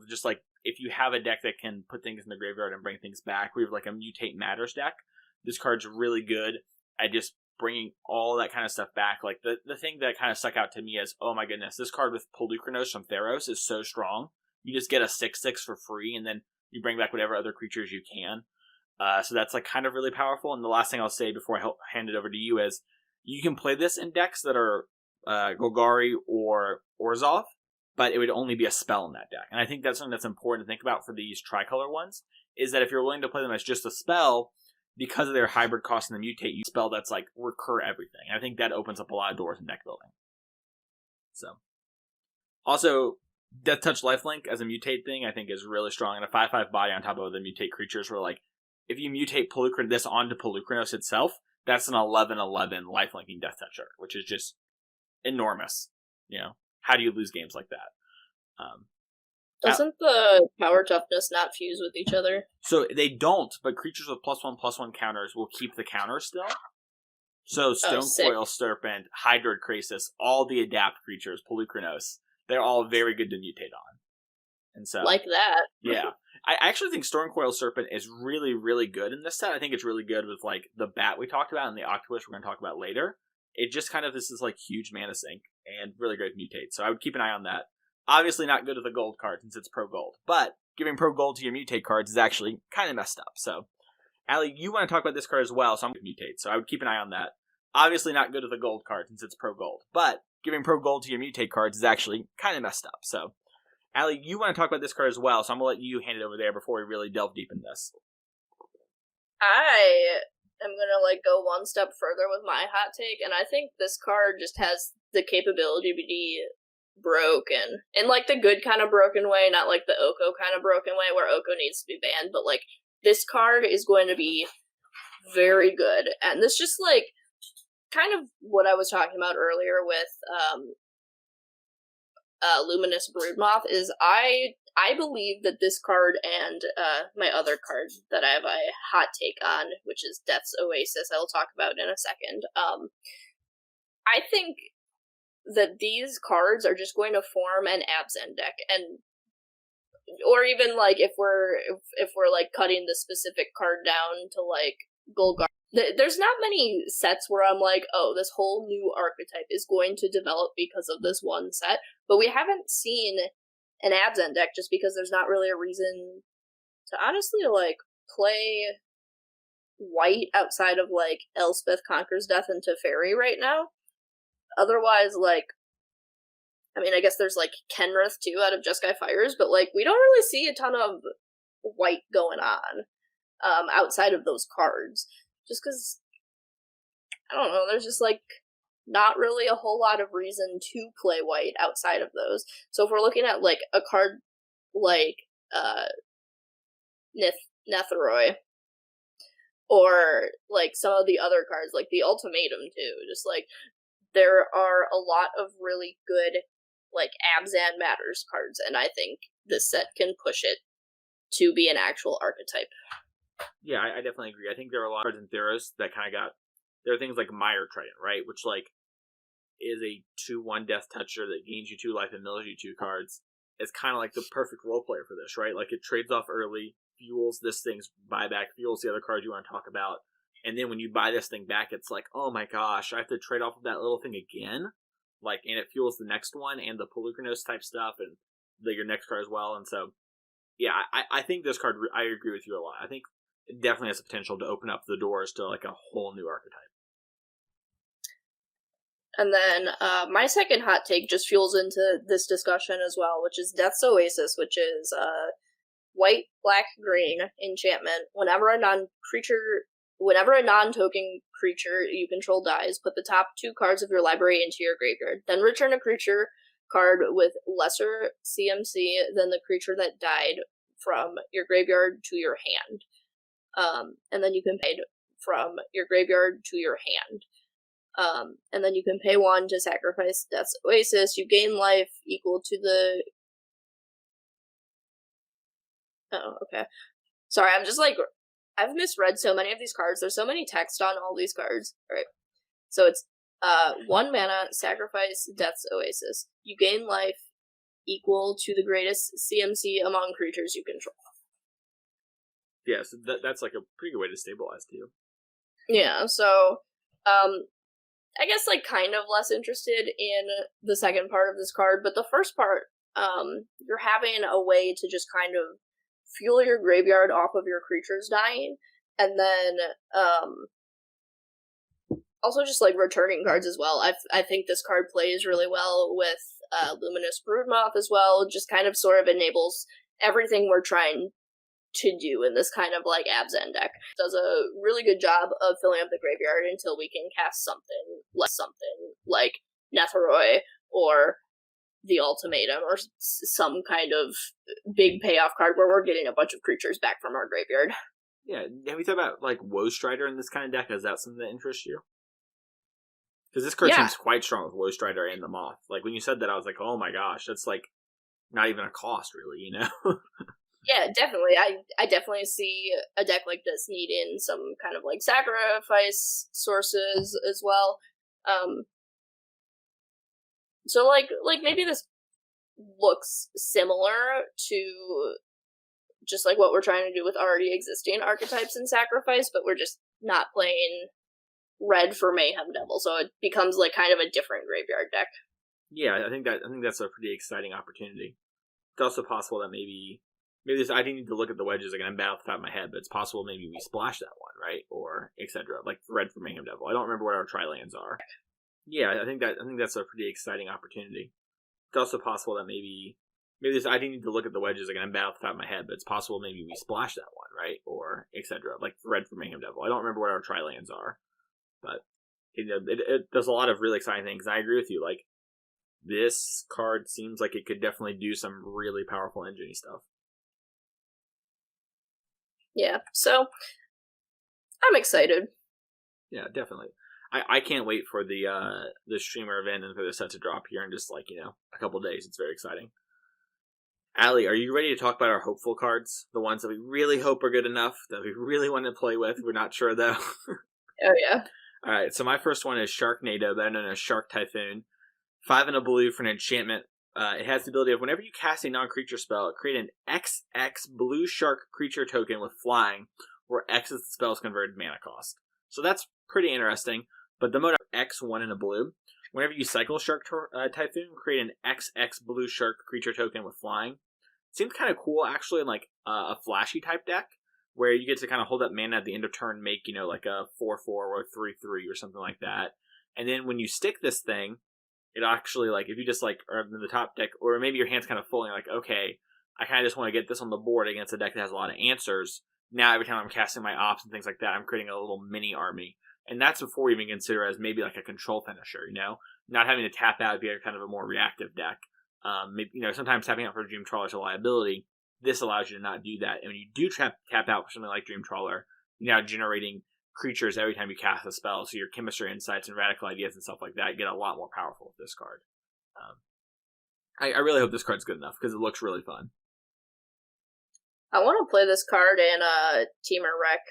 Just like, if you have a deck that can put things in the graveyard and bring things back, we have like a Mutate Matters deck. This card's really good at just bringing all that kind of stuff back. Like, the thing that kind of stuck out to me is, oh my goodness, this card with Polukranos from Theros is so strong. You just get a 6/6 for free, and then you bring back whatever other creatures you can. So that's like kind of really powerful. And the last thing I'll say before I hand it over to you is, you can play this in decks that are Golgari or Orzhov, but it would only be a spell in that deck. And I think that's something that's important to think about for these tricolor ones, is that if you're willing to play them as just a spell, because of their hybrid cost and the mutate, you spell that's like recur everything. And I think that opens up a lot of doors in deck building. So, also, Death Touch Lifelink as a mutate thing, I think is really strong. And a 5/5 body on top of the mutate creatures, where like, if you mutate this onto Polukranos itself, that's an 11/11 lifelinking Death Toucher, which is just enormous. You know, how do you lose games like that? Doesn't the power toughness not fuse with each other? So they don't, but creatures with +1/+1 counters will keep the counter still. So Stonecoil Serpent, Hydroid Krasis, all the adapt creatures, Polukranos, they're all very good to mutate on. And so, like that. Yeah. I actually think Stormcoil Serpent is really, really good in this set. I think it's really good with like the Bat we talked about and the Octopus we're going to talk about later. It just kind of, this is like huge mana sink and really great mutate. So I would keep an eye on that. Obviously not good with a gold card since it's pro gold, but giving pro gold to your mutate cards is actually kind of messed up. So, Allie, you want to talk about this card as well, so I'm going to mutate. So I would keep an eye on that. Obviously not good with a gold card since it's pro gold, but giving pro gold to your mutate cards is actually kind of messed up. So, Allie, you want to talk about this card as well, so I'm going to let you hand it over there before we really delve deep in this. I am going to like go one step further with my hot take, and I think this card just has the capability to be broken. In like the good kind of broken way, not like the Oko kind of broken way where Oko needs to be banned, but like this card is going to be very good. And this just like kind of what I was talking about earlier with Luminous Broodmoth is I believe that this card and my other card that I have a hot take on, which is Death's Oasis, I will talk about in a second. I think that these cards are just going to form an Abzan deck, and or even like if we're like cutting the specific card down to like Golgari. There's not many sets where I'm like, oh, this whole new archetype is going to develop because of this one set, but we haven't seen an Abzan deck just because there's not really a reason to honestly like play white outside of like Elspeth Conquers Death and Teferi right now. Otherwise, like, I mean, I guess there's like Kenrith too out of Jeskai Fires, but like we don't really see a ton of white going on outside of those cards. Just because, I don't know, there's just like not really a whole lot of reason to play white outside of those. So if we're looking at like a card like Netheroi, or like some of the other cards, like the Ultimatum too. Just like there are a lot of really good like Abzan Matters cards, and I think this set can push it to be an actual archetype. Yeah, I definitely agree. I think there are a lot of cards in Theros that kind of there are things like Mire Trident, right? Which like is a 2/1 Death Toucher that gains you 2 life and mills you 2 cards. It's kind of like the perfect role player for this, right? Like it trades off early, fuels this thing's buyback, fuels the other cards you want to talk about, and then when you buy this thing back, it's like, oh my gosh, I have to trade off of that little thing again, like, and it fuels the next one and the Pelucranos type stuff and your next card as well. And so, yeah, I think this card, I agree with you a lot. I think it definitely has the potential to open up the doors to like a whole new archetype. And then my second hot take just fuels into this discussion as well, which is Death's Oasis, which is white, black, green enchantment. Whenever a non-token creature you control dies, put the top 2 cards of your library into your graveyard. Then return a creature card with lesser CMC than the creature that died from your graveyard to your hand. And then you can pay from your graveyard to your hand. And then you can pay 1 to sacrifice Death's Oasis. You gain life equal to the... Oh, okay. Sorry, I'm just like... I've misread so many of these cards. There's so many text on all these cards. All right. So it's 1 mana, sacrifice Death's Oasis. You gain life equal to the greatest CMC among creatures you control. Yeah, so that's like a pretty good way to stabilize too. Yeah, so... I guess, like, kind of less interested in the second part of this card, but the first part, you're having a way to just kind of fuel your graveyard off of your creatures dying, and then, also just, like, returning cards as well. I think this card plays really well with, Luminous Broodmoth as well, just kind of sort of enables everything we're trying to do in this kind of like Abzan deck. Does a really good job of filling up the graveyard until we can cast something like Netheroi or the Ultimatum or some kind of big payoff card where we're getting a bunch of creatures back from our graveyard. Yeah, have you thought about like Woe Strider in this kind of deck? Is that something that interests you? Because this card seems quite strong with Woe Strider and the Moth. Like when you said that, I was like, oh my gosh, that's like not even a cost really, you know? Yeah, definitely. I definitely see a deck like this needing some kind of like sacrifice sources as well. So like maybe this looks similar to just like what we're trying to do with already existing archetypes in sacrifice, but we're just not playing red for Mayhem Devil, so it becomes like kind of a different graveyard deck. Yeah, I think that's a pretty exciting opportunity. It's also possible that maybe this, I didn't need to look at the wedges again. I'm bad off the top of my head, but it's possible maybe we splash that one, right? Or etc. Like red for Mayhem Devil. I don't remember what our tri-lands are. Yeah, I think that's a pretty exciting opportunity. It's also possible that maybe this, I didn't need to look at the wedges again. I'm bad off the top of my head, but it's possible maybe we splash that one, right? Or etc. Like red for Mayhem Devil. I don't remember what our tri-lands are, but it does a lot of really exciting things. And I agree with you. Like this card seems like it could definitely do some really powerful engine-y stuff. Yeah, so I'm excited. Yeah, definitely. I can't wait for the streamer event and for the set to drop here in just like, a couple days. It's very exciting. Allie, are you ready to talk about our hopeful cards? The ones that we really hope are good enough, that we really want to play with. We're not sure though. Oh yeah. Alright, so my first one is Sharknado, better known as Shark Typhoon. 5 and a blue for an enchantment. It has the ability of whenever you cast a non-creature spell, create an XX blue shark creature token with flying, where X is the spell's converted mana cost. So that's pretty interesting. But the mode X, 1 and a blue. Whenever you cycle Shark Typhoon, create an XX blue shark creature token with flying. Seems kind of cool, actually, in like a flashy type deck, where you get to kind of hold up mana at the end of turn, make, like a 4/4 or a 3/3 or something like that. And then when you stick this thing, it actually, like, if you just, like, are in the top deck, or maybe your hand's kind of full, and you're like, okay, I kind of just want to get this on the board against a deck that has a lot of answers. Now, every time I'm casting my ops and things like that, I'm creating a little mini army. And that's before we even consider as maybe, like, a control finisher, Not having to tap out via kind of a more reactive deck. Maybe, sometimes tapping out for Dream Trawler is a liability. This allows you to not do that. And when you do tap out for something like Dream Trawler, you're now generating creatures every time you cast a spell. So your chemistry insights and radical ideas and stuff like that get a lot more powerful with this card. I really hope this card's good enough because it looks really fun. I want to play this card in Teamer Rec.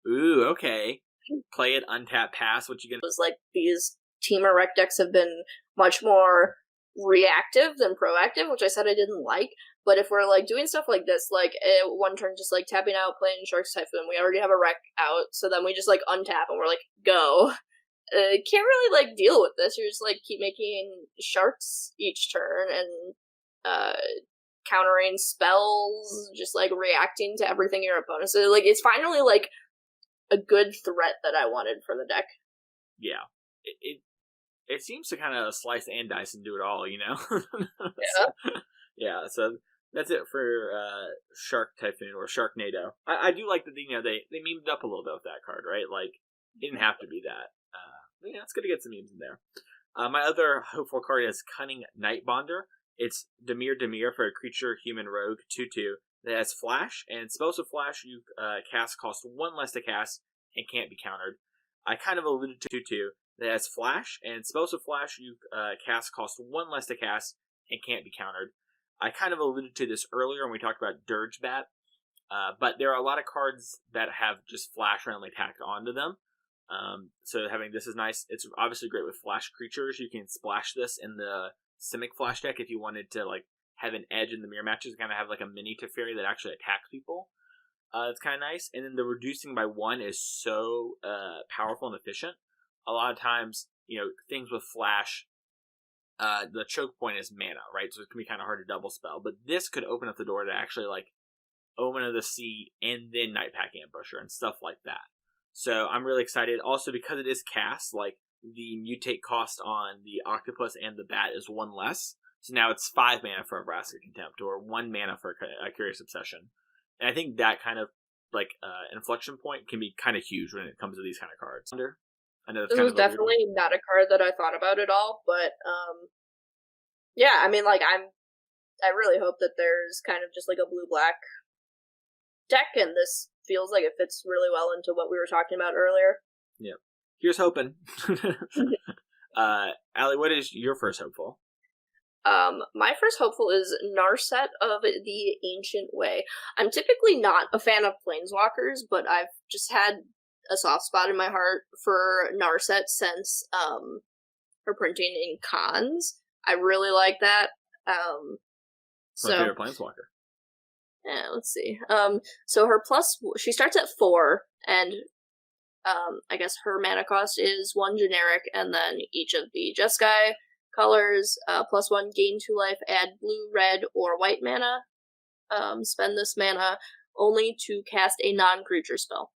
Ooh, okay. Play it, untap, pass. What you gonna? It was like these Teamer Rec decks have been much more reactive than proactive, which I said I didn't like. But if we're like doing stuff like this, like one turn just like tapping out, playing Shark's Typhoon, we already have a Rec out, so then we just like untap and we're like, go. Can't really like deal with this. You're just like keep making sharks each turn and countering spells, just like reacting to everything your opponent says. Like it's finally like a good threat that I wanted for the deck. Yeah, it seems to kind of slice and dice and do it all, Yeah. Yeah. So that's it for Shark Typhoon or Sharknado. I do like that they memed up a little bit with that card, right? Like it didn't have to be that. It's good to get some memes in there. My other hopeful card is Cunning Nightbonder. It's Demir for a creature, human rogue, 2/2 that has flash, and spells with flash you cast cost 1 less to cast and can't be countered. I kind of alluded to 2/2 that has flash, and spells with flash you cast cost 1 less to cast and can't be countered. I kind of alluded to this earlier when we talked about Dirge Bat, but there are a lot of cards that have just flash randomly tacked onto them. So having this is nice. It's obviously great with flash creatures. You can splash this in the Simic flash deck if you wanted to like have an edge in the mirror matches, kind of have like a mini Teferi that actually attacks people. It's kind of nice. And then the reducing by 1 is so powerful and efficient. A lot of times, things with flash, the choke point is mana, right? So it can be kind of hard to double spell. But this could open up the door to actually like Omen of the Sea and then Nightpack Ambusher and stuff like that. So I'm really excited. Also, because it is cast, like the mutate cost on the octopus and the bat is 1 less. So now it's 5 mana for a Vraska Contempt or 1 mana for a Curious Obsession. And I think that kind of like inflection point can be kind of huge when it comes to these kind of cards. I know this was definitely not a card that I thought about at all, but yeah, I mean, like I really hope that there's kind of just like a blue-black deck, and this feels like it fits really well into what we were talking about earlier. Yeah. Here's hoping. Allie, what is your first hopeful? My first hopeful is Narset of the Ancient Way. I'm typically not a fan of Planeswalkers, but I've just had a soft spot in my heart for Narset since her printing in cons. I really like that. My favorite Planeswalker. Yeah, let's see. So her she starts at 4, and I guess her mana cost is 1 generic, and then each of the Jeskai colors, +1, gain 2 life, add blue, red, or white mana. Spend this mana only to cast a non-creature spell.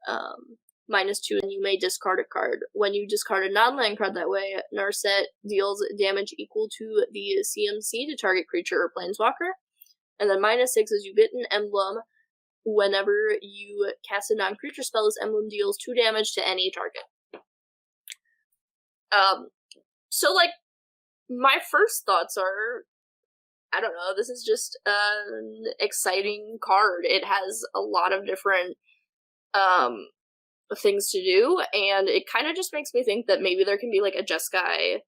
-2, and you may discard a card. When you discard a non-land card that way, Narset deals damage equal to the CMC to target creature or planeswalker. And then -6 is you get an emblem. Whenever you cast a non-creature spell, this emblem deals 2 damage to any target. So, like, my first thoughts are, I don't know, this is just an exciting card. It has a lot of different things to do, and it kind of just makes me think that maybe there can be, like, a Jeskai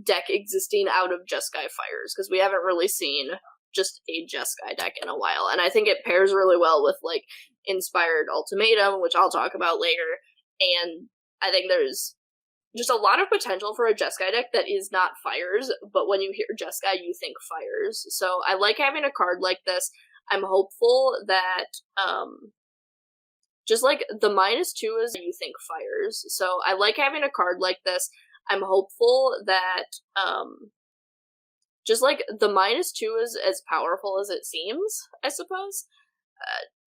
deck existing out of Jeskai Fires, because we haven't really seen just a Jeskai deck in a while, and I think it pairs really well with, like, Inspired Ultimatum, which I'll talk about later, and I think there's just a lot of potential for a Jeskai deck that is not Fires, but when you hear Jeskai, you think Fires. So I like having a card like this. I'm hopeful that, just like the -2 is you think Fires. So I like having a card like this. I'm hopeful that, just like the -2 is as powerful as it seems, I suppose.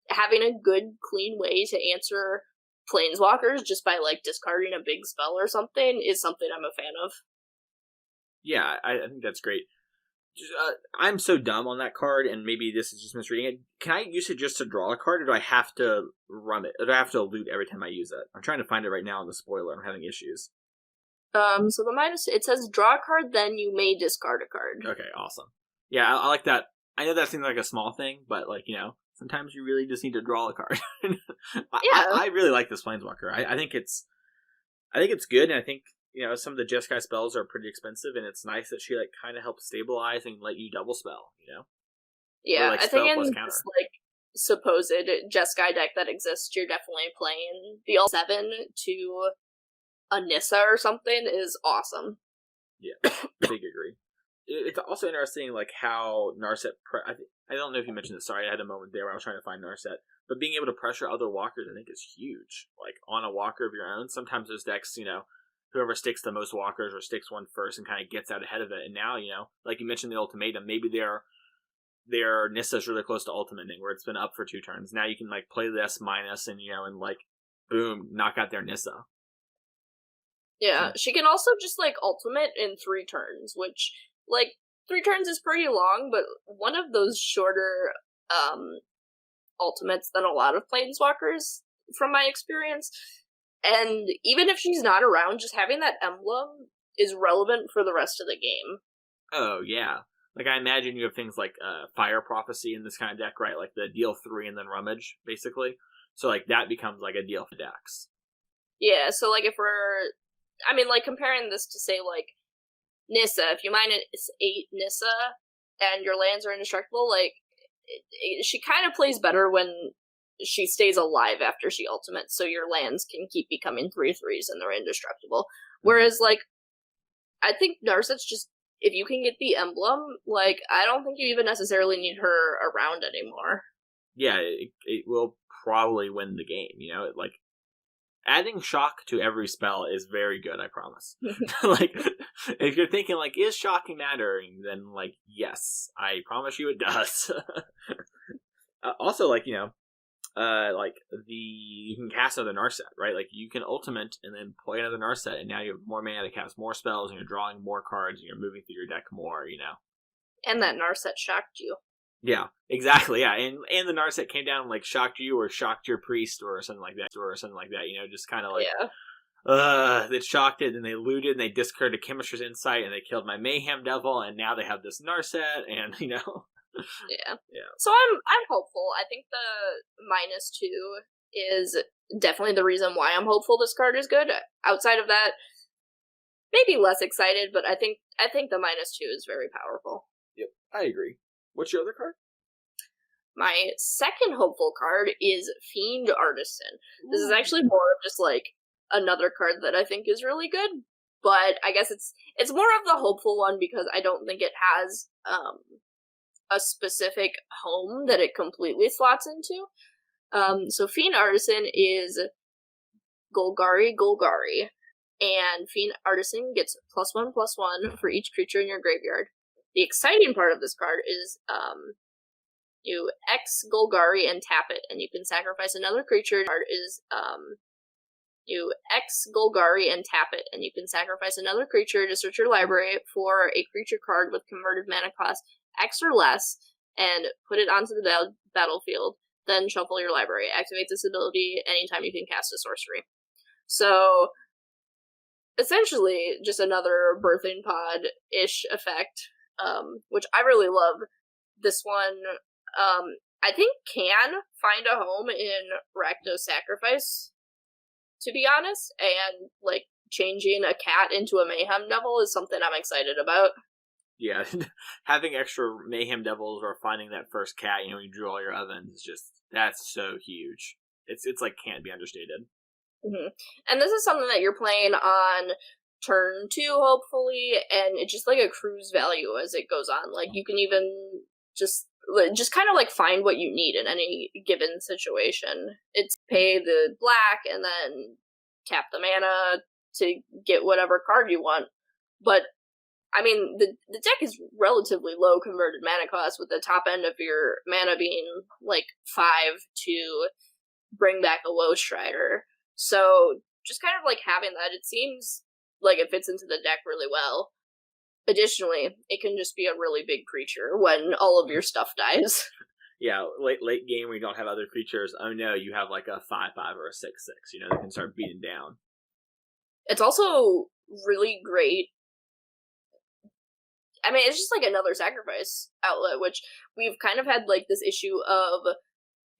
Having a good, clean way to answer planeswalkers just by like discarding a big spell or something is something I'm a fan of. Yeah, I think that's great. I'm so dumb on that card, and maybe this is just misreading it. Can I use it just to draw a card, or do I have to run it? Or do I have to loot every time I use it? I'm trying to find it right now in the spoiler. I'm having issues. So the minus, it says draw a card, then you may discard a card. Okay, awesome. Yeah, I like that. I know that seems like a small thing, but like, sometimes you really just need to draw a card. I really like this Planeswalker. I think it's good, and I think some of the Jeskai spells are pretty expensive, and it's nice that she like kind of helps stabilize and let you double spell. Yeah, or, like, I think in counter. this like supposed Jeskai deck that exists, you're definitely playing the all 7 to a Nissa or something is awesome. Yeah, big agree. It's also interesting, like, how Narset... I don't know if you mentioned this. Sorry, I had a moment there where I was trying to find Narset. But being able to pressure other walkers, I think, is huge. Like, on a walker of your own. Sometimes those decks, whoever sticks the most walkers or sticks one first and kind of gets out ahead of it. And now, like you mentioned the ultimatum, maybe their Nissa's really close to ultimating, where it's been up for 2 turns. Now you can, like, play this minus and, and, like, boom, knock out their Nissa. Yeah, she can also just, like, ultimate in 3 turns, which, like, 3 turns is pretty long, but one of those shorter, ultimates than a lot of Planeswalkers, from my experience. And even if she's not around, just having that emblem is relevant for the rest of the game. Oh, yeah. Like, I imagine you have things like Fire Prophecy in this kind of deck, right? Like the deal 3 and then Rummage, basically. So, like, that becomes, like, a deal for decks. Yeah, so, like, if we're... I mean, like, comparing this to, say, like, Nissa, if you minus 8 Nissa and your lands are indestructible, like, she kind of plays better when she stays alive after she ultimates, so your lands can keep becoming 3/3s and they're indestructible. Whereas, like, I think Narset's just, if you can get the emblem, like, I don't think you even necessarily need her around anymore. Yeah, it will probably win the game, like, adding shock to every spell is very good, I promise. Like, if you're thinking, like, is shocking mattering, then, like, yes, I promise you it does. Also, like, you can cast another Narset, right? Like, you can ultimate and then play another Narset, and now you have more mana to cast more spells, and you're drawing more cards, and you're moving through your deck more, And that Narset shocked you. Yeah, exactly, yeah. And the Narset came down and, like, shocked you or shocked your priest or something like that, just kind of like, they shocked it, and they looted, and they discarded Chemistry's Insight, and they killed my Mayhem Devil, and now they have this Narset, and, Yeah. Yeah. So I'm hopeful. I think the -2 is definitely the reason why I'm hopeful this card is good. Outside of that, maybe less excited, but I think the -2 is very powerful. Yep, I agree. What's your other card? My second hopeful card is Fiend Artisan. This is actually more of just, like, another card that I think is really good, but I guess it's more of the hopeful one because I don't think it has a specific home that it completely slots into. So Fiend Artisan is Golgari, and Fiend Artisan gets +1/+1 for each creature in your graveyard. The exciting part of this card is you X Golgari and tap it, and you can sacrifice another creature. The card is you X Golgari and tap it, and you can sacrifice another creature to search your library for a creature card with converted mana cost X or less, and put it onto the battlefield. Then shuffle your library. Activate this ability anytime you can cast a sorcery. So, essentially, just another Birthing Pod-ish effect, which I really love. This one, I think can find a home in Rakdos Sacrifice, to be honest, and, like, changing a cat into a Mayhem Devil is something I'm excited about. Yeah, having extra Mayhem Devils or finding that first cat, you drew all your ovens, is just, that's so huge. It's like, can't be understated. Mm-hmm. And this is something that you're playing on turn 2, hopefully, and it's just, like, accrues value as it goes on. Like, you can even just kind of, like, find what you need in any given situation. It's pay the black and then tap the mana to get whatever card you want. But, I mean, the deck is relatively low converted mana cost, with the top end of your mana being, like, 5 to bring back a Woe Strider. So, just kind of, like, having that, it seems like it fits into the deck really well. Additionally, it can just be a really big creature when all of your stuff dies. Yeah, late game where you don't have other creatures, oh no, you have, like, a 5/5 or a 6/6, that can start beating down. It's also really great. I mean, it's just like another sacrifice outlet, which we've kind of had like this issue of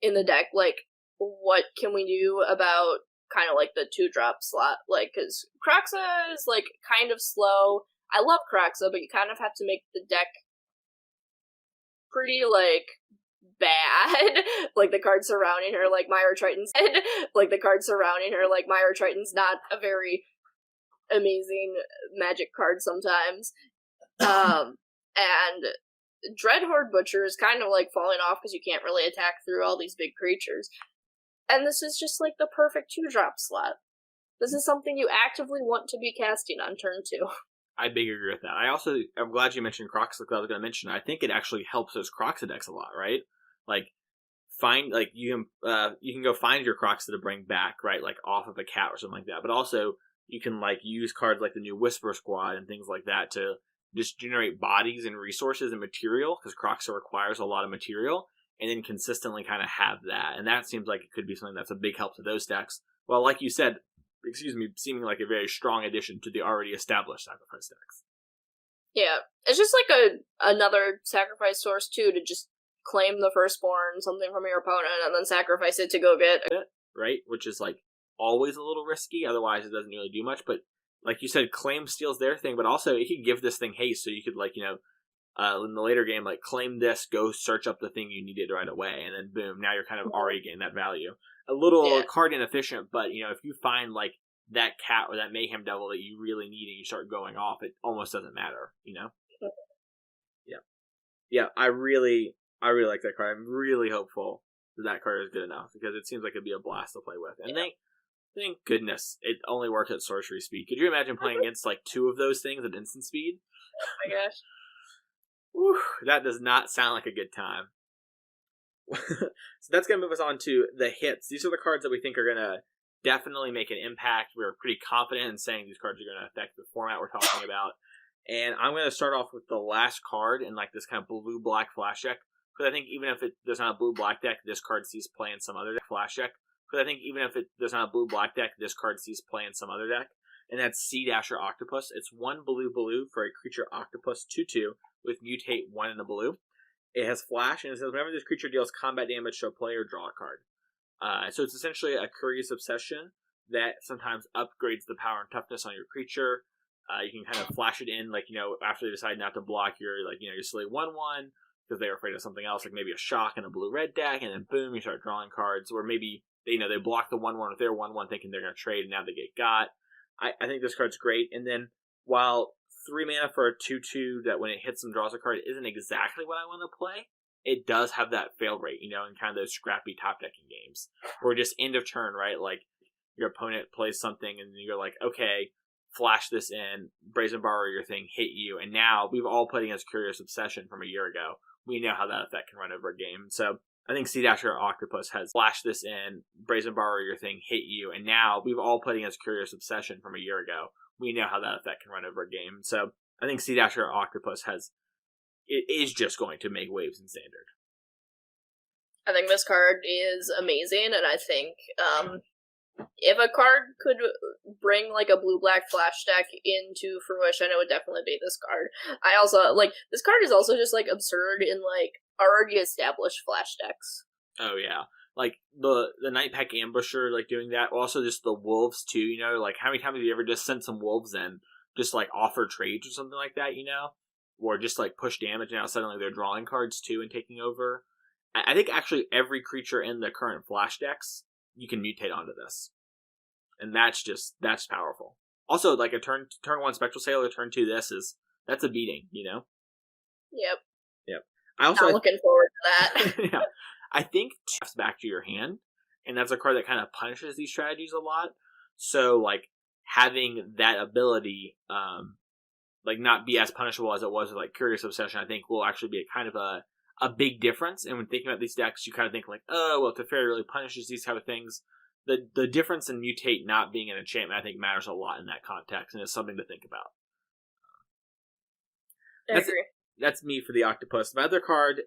in the deck, like, what can we do about kind of like the 2-drop slot? Like, because Caraga is like kind of slow. I love Caraga, but you kind of have to make the deck pretty like bad. Like the card surrounding her, like Myra Triton's like the card surrounding her, like Myra Triton's not a very amazing Magic card sometimes. And Dreadhorde Butcher is kind of like falling off because you can't really attack through all these big creatures. And this is just like the perfect 2-drop slot. This is something you actively want to be casting on turn 2. I big agree with that. I'm glad you mentioned Crocs, like I was going to mention. I think it actually helps those Croxa decks a lot, right? Like, you can go find your Croxa to bring back, right? Like off of a cat or something like that. But also you can like use cards like the new Whisper Squad and things like that to just generate bodies and resources and material, because Croxa requires a lot of material, and then consistently kind of have that. And that seems like it could be something that's a big help to those decks. Well, like you said, seeming like a very strong addition to the already established sacrifice decks. Yeah, it's just like another sacrifice source too, to just claim the firstborn, something from your opponent, and then sacrifice it to go get it. Right, which is like always a little risky, otherwise it doesn't really do much. But like you said, claim steals their thing, but also it could give this thing haste, so you could like, in the later game, like claim this, go search up the thing you needed right away, and then boom, now you're kind of already getting that value. A little card inefficient, but if you find like that cat or that Mayhem Devil that you really need and you start going off, it almost doesn't matter, Yeah, I really like that card. I'm really hopeful that card is good enough, because it seems like it'd be a blast to play with. And thank goodness it only works at sorcery speed. Could you imagine playing against like 2 of those things at instant speed? Oh my gosh. Whew, that does not sound like a good time. So that's going to move us on to the hits. These are the cards that we think are going to definitely make an impact. We're pretty confident in saying these cards are going to affect the format we're talking about. And I'm going to start off with the last card in like this kind of blue-black flash deck. Because I think even if there's not a blue-black deck, this card sees play in some other deck. Flash deck. Because I think even if there's not a blue-black deck, this card sees play in some other deck. And that's Sea Dasher Octopus. It's 1 blue for a creature octopus 2/2 with mutate 1 in the blue. It has flash, and it says whenever this creature deals combat damage to a player, draw a card. So it's essentially a Curious Obsession that sometimes upgrades the power and toughness on your creature. You can kind of flash it in, like, after they decide not to block your, your silly 1/1, because they're afraid of something else, like maybe a shock in a blue-red deck, and then boom, you start drawing cards, or maybe they block the 1/1 with their 1/1 thinking they're going to trade, and now they get got. I think this card's great, and then while 3 mana for a 2/2 that when it hits and draws a card isn't exactly what I want to play, it does have that fail rate, in kind of those scrappy top decking games, or just end of turn, right? Like, your opponent plays something, and you're like, okay, flash this in, Brazen Borrower your thing, hit you, and now we've all played against Curious Obsession from a year ago. We know how that effect can run over a game. So I think Sea Dasher Octopus has flashed this in, Brazen Borrower your thing, hit you, and now we've all played against Curious Obsession from a year ago. We know how that effect can run over a game. So I think Sea Dasher Octopus is just going to make waves in Standard. I think this card is amazing, and I think if a card could bring like a blue-black flash deck into fruition, it would definitely be this card. I also this card is also just like absurd in like already established flash decks. Oh yeah, like the Night Pack Ambusher, like doing that. Also, just the wolves too. Like how many times have you ever just sent some wolves in, just like offer trades or something like that? Or just like push damage, and now suddenly they're drawing cards too and taking over. I think actually every creature in the current flash decks you can mutate onto this, and that's powerful. Also, like a turn 1 Spectral Sailor, turn 2 that's a beating. Yep. I'm looking forward to that. Yeah. I think taps back to your hand, and that's a card that kind of punishes these strategies a lot. So, like, having that ability, not be as punishable as it was with, like, Curious Obsession, I think will actually be a kind of a big difference. And when thinking about these decks, you kind of think, like, oh, well, Teferi really punishes these kind of things. The difference in Mutate not being an enchantment, I think, matters a lot in that context, and it's something to think about. I agree. That's me for the Octopus. My other card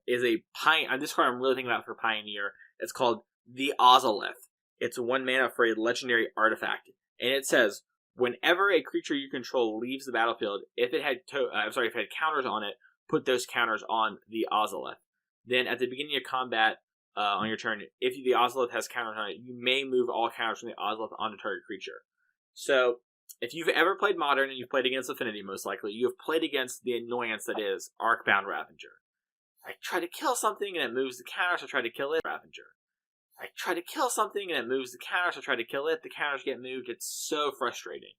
is a Pioneer. This card I'm really thinking about for Pioneer. It's called the Ozolith. It's 1 mana for a legendary artifact. And it says, Whenever a creature you control leaves the battlefield, if it had if it had counters on it, put those counters on the Ozolith. Then at the beginning of combat, on your turn, if the Ozolith has counters on it, you may move all counters from the Ozolith onto target creature. So, if you've ever played Modern and you've played against Affinity, most likely, you have played against the annoyance that is Arcbound Ravager. I try to kill something and it moves the counter, so I try to kill it, Ravager. I try to kill something and it moves the counter, so I try to kill it, the counters get moved. It's so frustrating.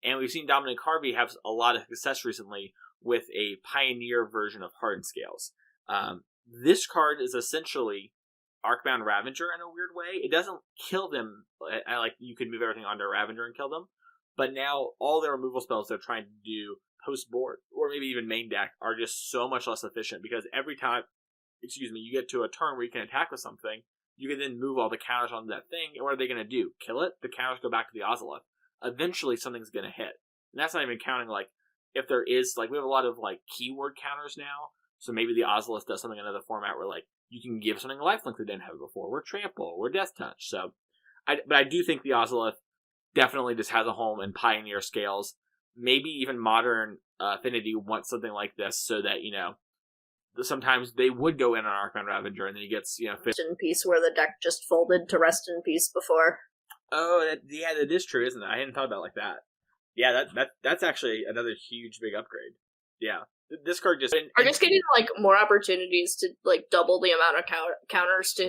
And we've seen Dominic Harvey have a lot of success recently with a Pioneer version of Hardened Scales. This card is essentially Arcbound Ravager in a weird way. It doesn't kill them, like you could move everything onto Ravager and kill them, but now all their removal spells they're trying to do post-board, or maybe even main deck, are just so much less efficient, because every time, you get to a turn where you can attack with something, you can then move all the counters onto that thing, and what are they going to do? Kill it? The counters go back to the Ozolith. Eventually something's going to hit. And that's not even counting, like, if there is, like, we have a lot of, like, keyword counters now, so maybe the Ozolith does something in another format where, like, you can give something a lifelink they didn't have before. We're Trample, we're Death Touch. So, but I do think the Ozolith definitely just has a home in Pioneer Scales. Maybe even Modern Affinity wants something like this, so that, sometimes they would go in on Arcbound Ravager, and then he gets, Rest in Peace, where the deck just folded to Rest in Peace before. Oh, that is true, isn't it? I hadn't thought about it like that. Yeah, that's actually another huge, big upgrade. Yeah. This card just... Are just getting, like, more opportunities to, like, double the amount of counters, too.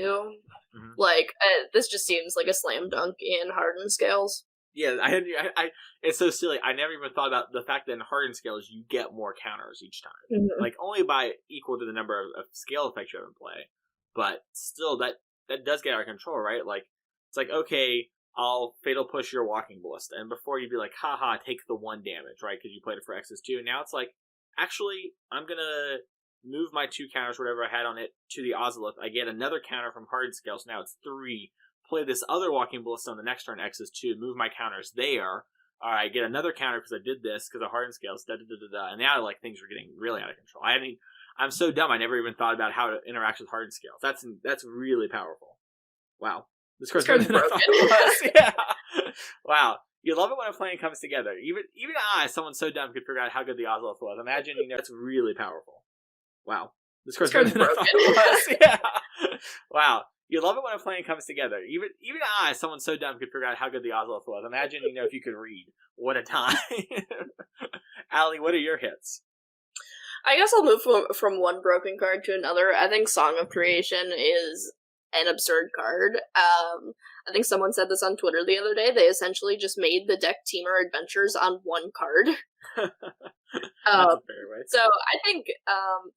Mm-hmm. Like, this just seems like a slam dunk in Hardened Scales. Yeah, it's so silly. I never even thought about the fact that in Hardened Scales, you get more counters each time. Mm-hmm. Like, only by equal to the number of scale effects you have in play. But still, that does get out of control, right? Like, it's like, okay, I'll Fatal Push your Walking Ballista. And before you'd be like, haha, take the 1 damage, right? Because you played it for X's2. Now it's like, actually, I'm going to move my 2 counters, whatever I had on it, to the Ozolith. I get another counter from Hardened Scales. Now it's 3. Play this other Walking Ballista on the next turn, X's2. Move my counters there. Alright, get another counter because I did this, because of Hardened Scales. And now, like, things are getting really out of control. I'm so dumb, I never even thought about how to interact with Hardened Scales. That's really powerful. Wow. This card's broken. Yeah. Wow. You love it when a plan comes together. Even someone so dumb, could figure out how good the Ozolith was. Imagine, that's really powerful. Wow. This card's broken. Yeah. Wow. You love it when a plan comes together. Even someone so dumb, could figure out how good the Ozolith was. Imagine, if you could read. What a time. Allie, what are your hits? I guess I'll move from one broken card to another. I think Song of Creation is an absurd card. I think someone said this on Twitter the other day. They essentially just made the deck Teamer Adventures on one card. That's a fair way. So I think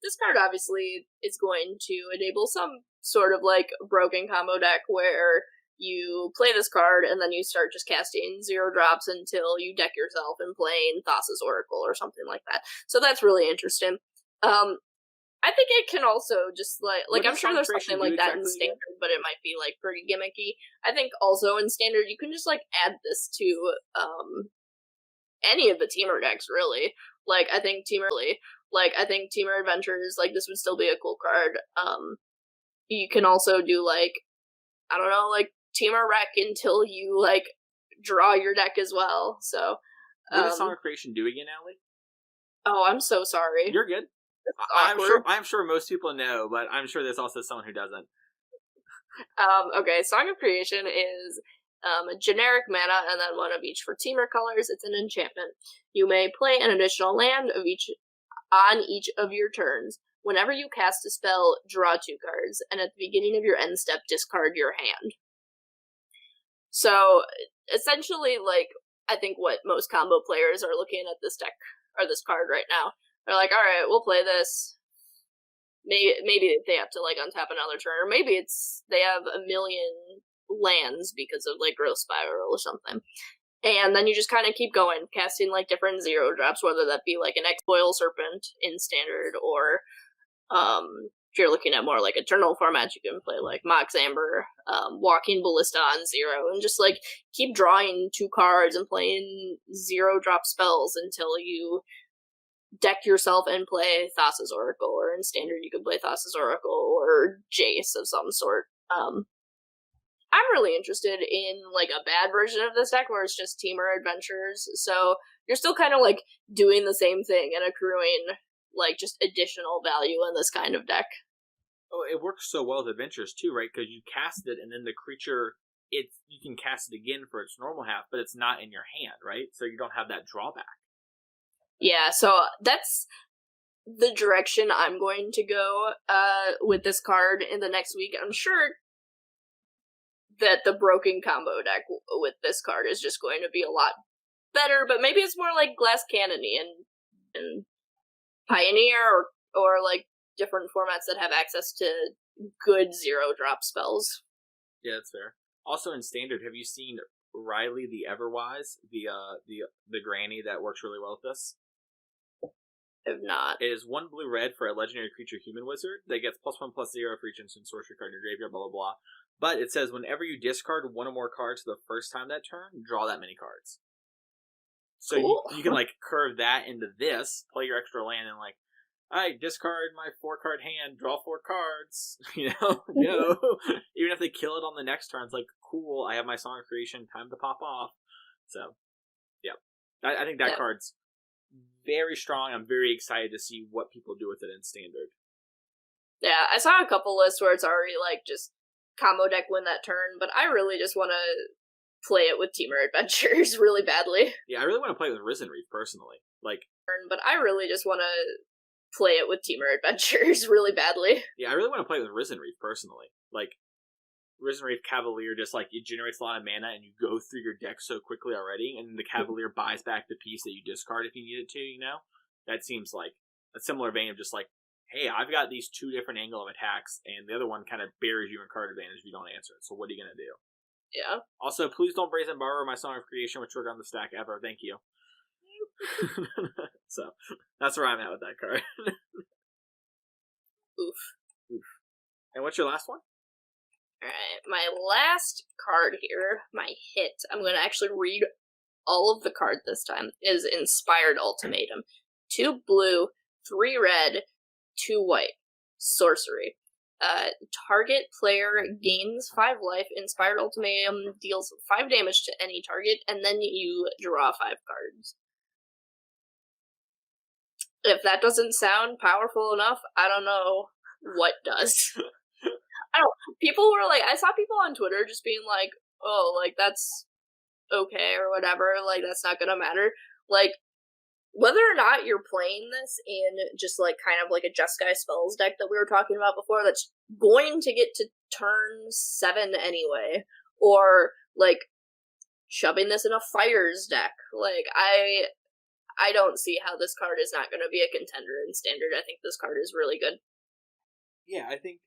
this card obviously is going to enable some sort of like broken combo deck where you play this card and then you start just casting 0 drops until you deck yourself and playing Thassa's Oracle or something like that. So that's really interesting. I think it can also just like I'm sure there's something like that in Standard, but it might be like pretty gimmicky. I think also in Standard you can just like add this to any of the Teamer decks really. Like I think Teamer Adventures, like this would still be a cool card. You can also do like I don't know, like Teamer Wreck until you like draw your deck as well. So what does Song of Creation do again, Allie? Oh, I'm so sorry. You're good. I'm sure most people know, but I'm sure there's also someone who doesn't. Okay, Song of Creation is a generic mana and then 1 of each for Teamer colors. It's an enchantment. You may play an additional land of each on each of your turns. Whenever you cast a spell, draw 2 cards, and at the beginning of your end step, discard your hand. So, essentially, like, I think what most combo players are looking at this deck, or this card right now. They're like, alright, we'll play this. Maybe they have to, like, untap another turn, or maybe they have a million lands because of, like, Growth Spiral or something. And then you just kind of keep going, casting, like, different 0 drops, whether that be, like, an X-Boil Serpent in Standard, or, if you're looking at more, like, Eternal formats, you can play, like, Mox Amber, Walking Ballista on 0, and just, like, keep drawing 2 cards and playing 0 drop spells until you deck yourself and play Thassa's Oracle, or in Standard you could play Thassa's Oracle or Jace of some sort. I'm really interested in, like, a bad version of this deck where it's just Teamer Adventures, so you're still kind of, like, doing the same thing and accruing, like, just additional value in this kind of deck. Oh, it works so well with Adventures, too, right? Because you cast it, and then the creature, you can cast it again for its normal half, but it's not in your hand, right? So you don't have that drawback. Yeah, so that's the direction I'm going to go with this card in the next week. I'm sure that the broken combo deck with this card is just going to be a lot better, but maybe it's more like Glass Cannon-y and Pioneer or like different formats that have access to good 0-drop spells. Yeah, that's fair. Also in Standard, have you seen Riley the Everwise, the granny that works really well with this? If not. It is 1 blue-red for a legendary creature human wizard that gets +1/+0 for each instant sorcery card in your graveyard, blah, blah, blah. But it says whenever you discard one or more cards the first time that turn, draw that many cards. So cool. you can, like, curve that into this, play your extra land, and, like, alright, discard my 4-card hand, draw 4 cards, you know, go. Even if they kill it on the next turn, it's like, cool, I have my Song of Creation, time to pop off. So, yeah. I think that card's very strong. I'm very excited to see what people do with it in Standard. Yeah, I saw a couple lists where it's already, like, just combo deck win that turn, but I really just want to play it with Teamer Adventures really badly. Yeah, I really want to play it with Risen Reef, personally. Like, but I really just want to play it with Teamer Adventures really badly. Yeah, I really want to play it with Risen Reef, personally. Like, Risen Reef Cavalier just, like, it generates a lot of mana, and you go through your deck so quickly already, and the Cavalier buys back the piece that you discard if you need it to, you know? That seems like a similar vein of just, like, hey, I've got these 2 different angle of attacks, and the other one kind of buries you in card advantage if you don't answer it, so what are you going to do? Yeah. Also, please don't Brazen Borrow my Song of Creation, which worked on the stack ever. Thank you. So, that's where I'm at with that card. Oof. And what's your last one? Alright, my last card here, my hit, I'm going to actually read all of the cards this time, is Inspired Ultimatum. 2 blue, 3 red, 2 white. Sorcery. Target player gains 5 life. Inspired Ultimatum deals 5 damage to any target, and then you draw 5 cards. If that doesn't sound powerful enough, I don't know what does. People were like, I saw people on Twitter just being like, oh, like, that's okay or whatever, like, that's not gonna matter. Like, whether or not you're playing this in just, like, kind of like a Jeskai Spells deck that we were talking about before, that's going to get to turn 7 anyway, or, like, shoving this in a Fires deck, like, I don't see how this card is not gonna be a contender in Standard. I think this card is really good. Yeah, I think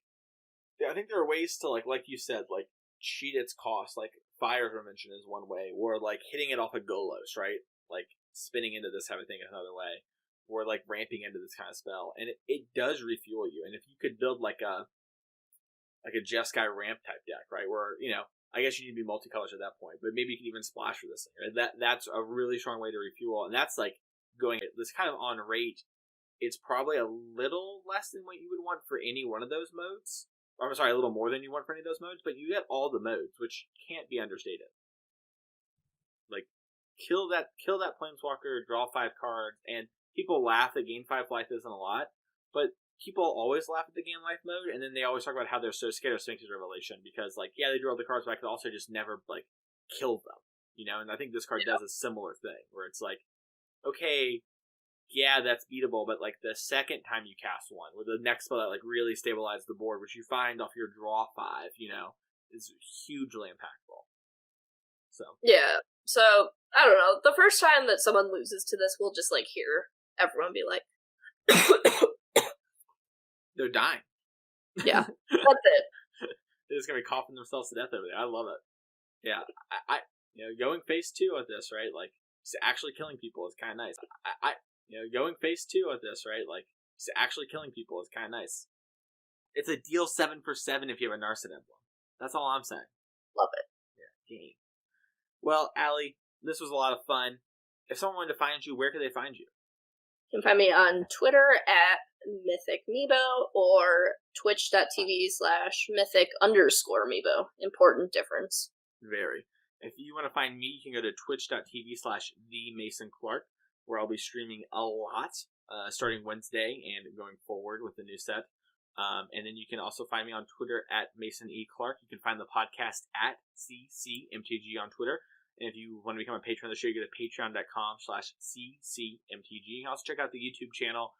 there are ways to, like you said, like, cheat its cost. Like, Fire Prevention is one way, or, like, hitting it off a Golos, right? Like, spinning into this type of thing is another way, or, like, ramping into this kind of spell. And it does refuel you. And if you could build, like a Jeskai ramp type deck, right, where, you know, I guess you need to be multicolors at that point, but maybe you can even splash for this thing. Right? That's a really strong way to refuel, and that's, like, going this kind of on rate. It's probably a little less than what you would want for any one of those modes. I'm sorry, a little more than you want for any of those modes, but you get all the modes, which can't be understated. Like, kill that Planeswalker, draw 5 cards, and people laugh that gain 5 life isn't a lot, but people always laugh at the gain life mode, and then they always talk about how they're so scared of Sphinx's Revelation, because, like, yeah, they draw the cards back, but also just never, like, kill them, you know? And I think this card does a similar thing, where it's like, okay, yeah, that's beatable, but, like, the second time you cast one, with the next spell that, like, really stabilizes the board, which you find off your draw 5, you know, is hugely impactful. So. Yeah, so, I don't know, the first time that someone loses to this, we'll just, like, hear everyone be like, they're dying. Yeah, that's it. They're just gonna be coughing themselves to death over there. I love it. Yeah, I you know, going phase 2 with this, right, like, actually killing people is kind of nice. You know, going phase 2 at this, right? Like, actually killing people is kind of nice. It's a deal 7 for 7 if you have a Narset emblem. That's all I'm saying. Love it. Yeah, game. Well, Allie, this was a lot of fun. If someone wanted to find you, where could they find you? You can find me on Twitter at MythicMebo or twitch.tv/mythic_amiibo. Important difference. Very. If you want to find me, you can go to twitch.tv/TheMasonClark, where I'll be streaming a lot, starting Wednesday and going forward with the new set. And then you can also find me on Twitter at Mason E. Clark. You can find the podcast at CCMTG on Twitter. And if you want to become a patron of the show, you go to patreon.com/CCMTG. You can also check out the YouTube channel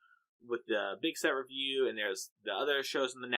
with the big set review, and there's the other shows in the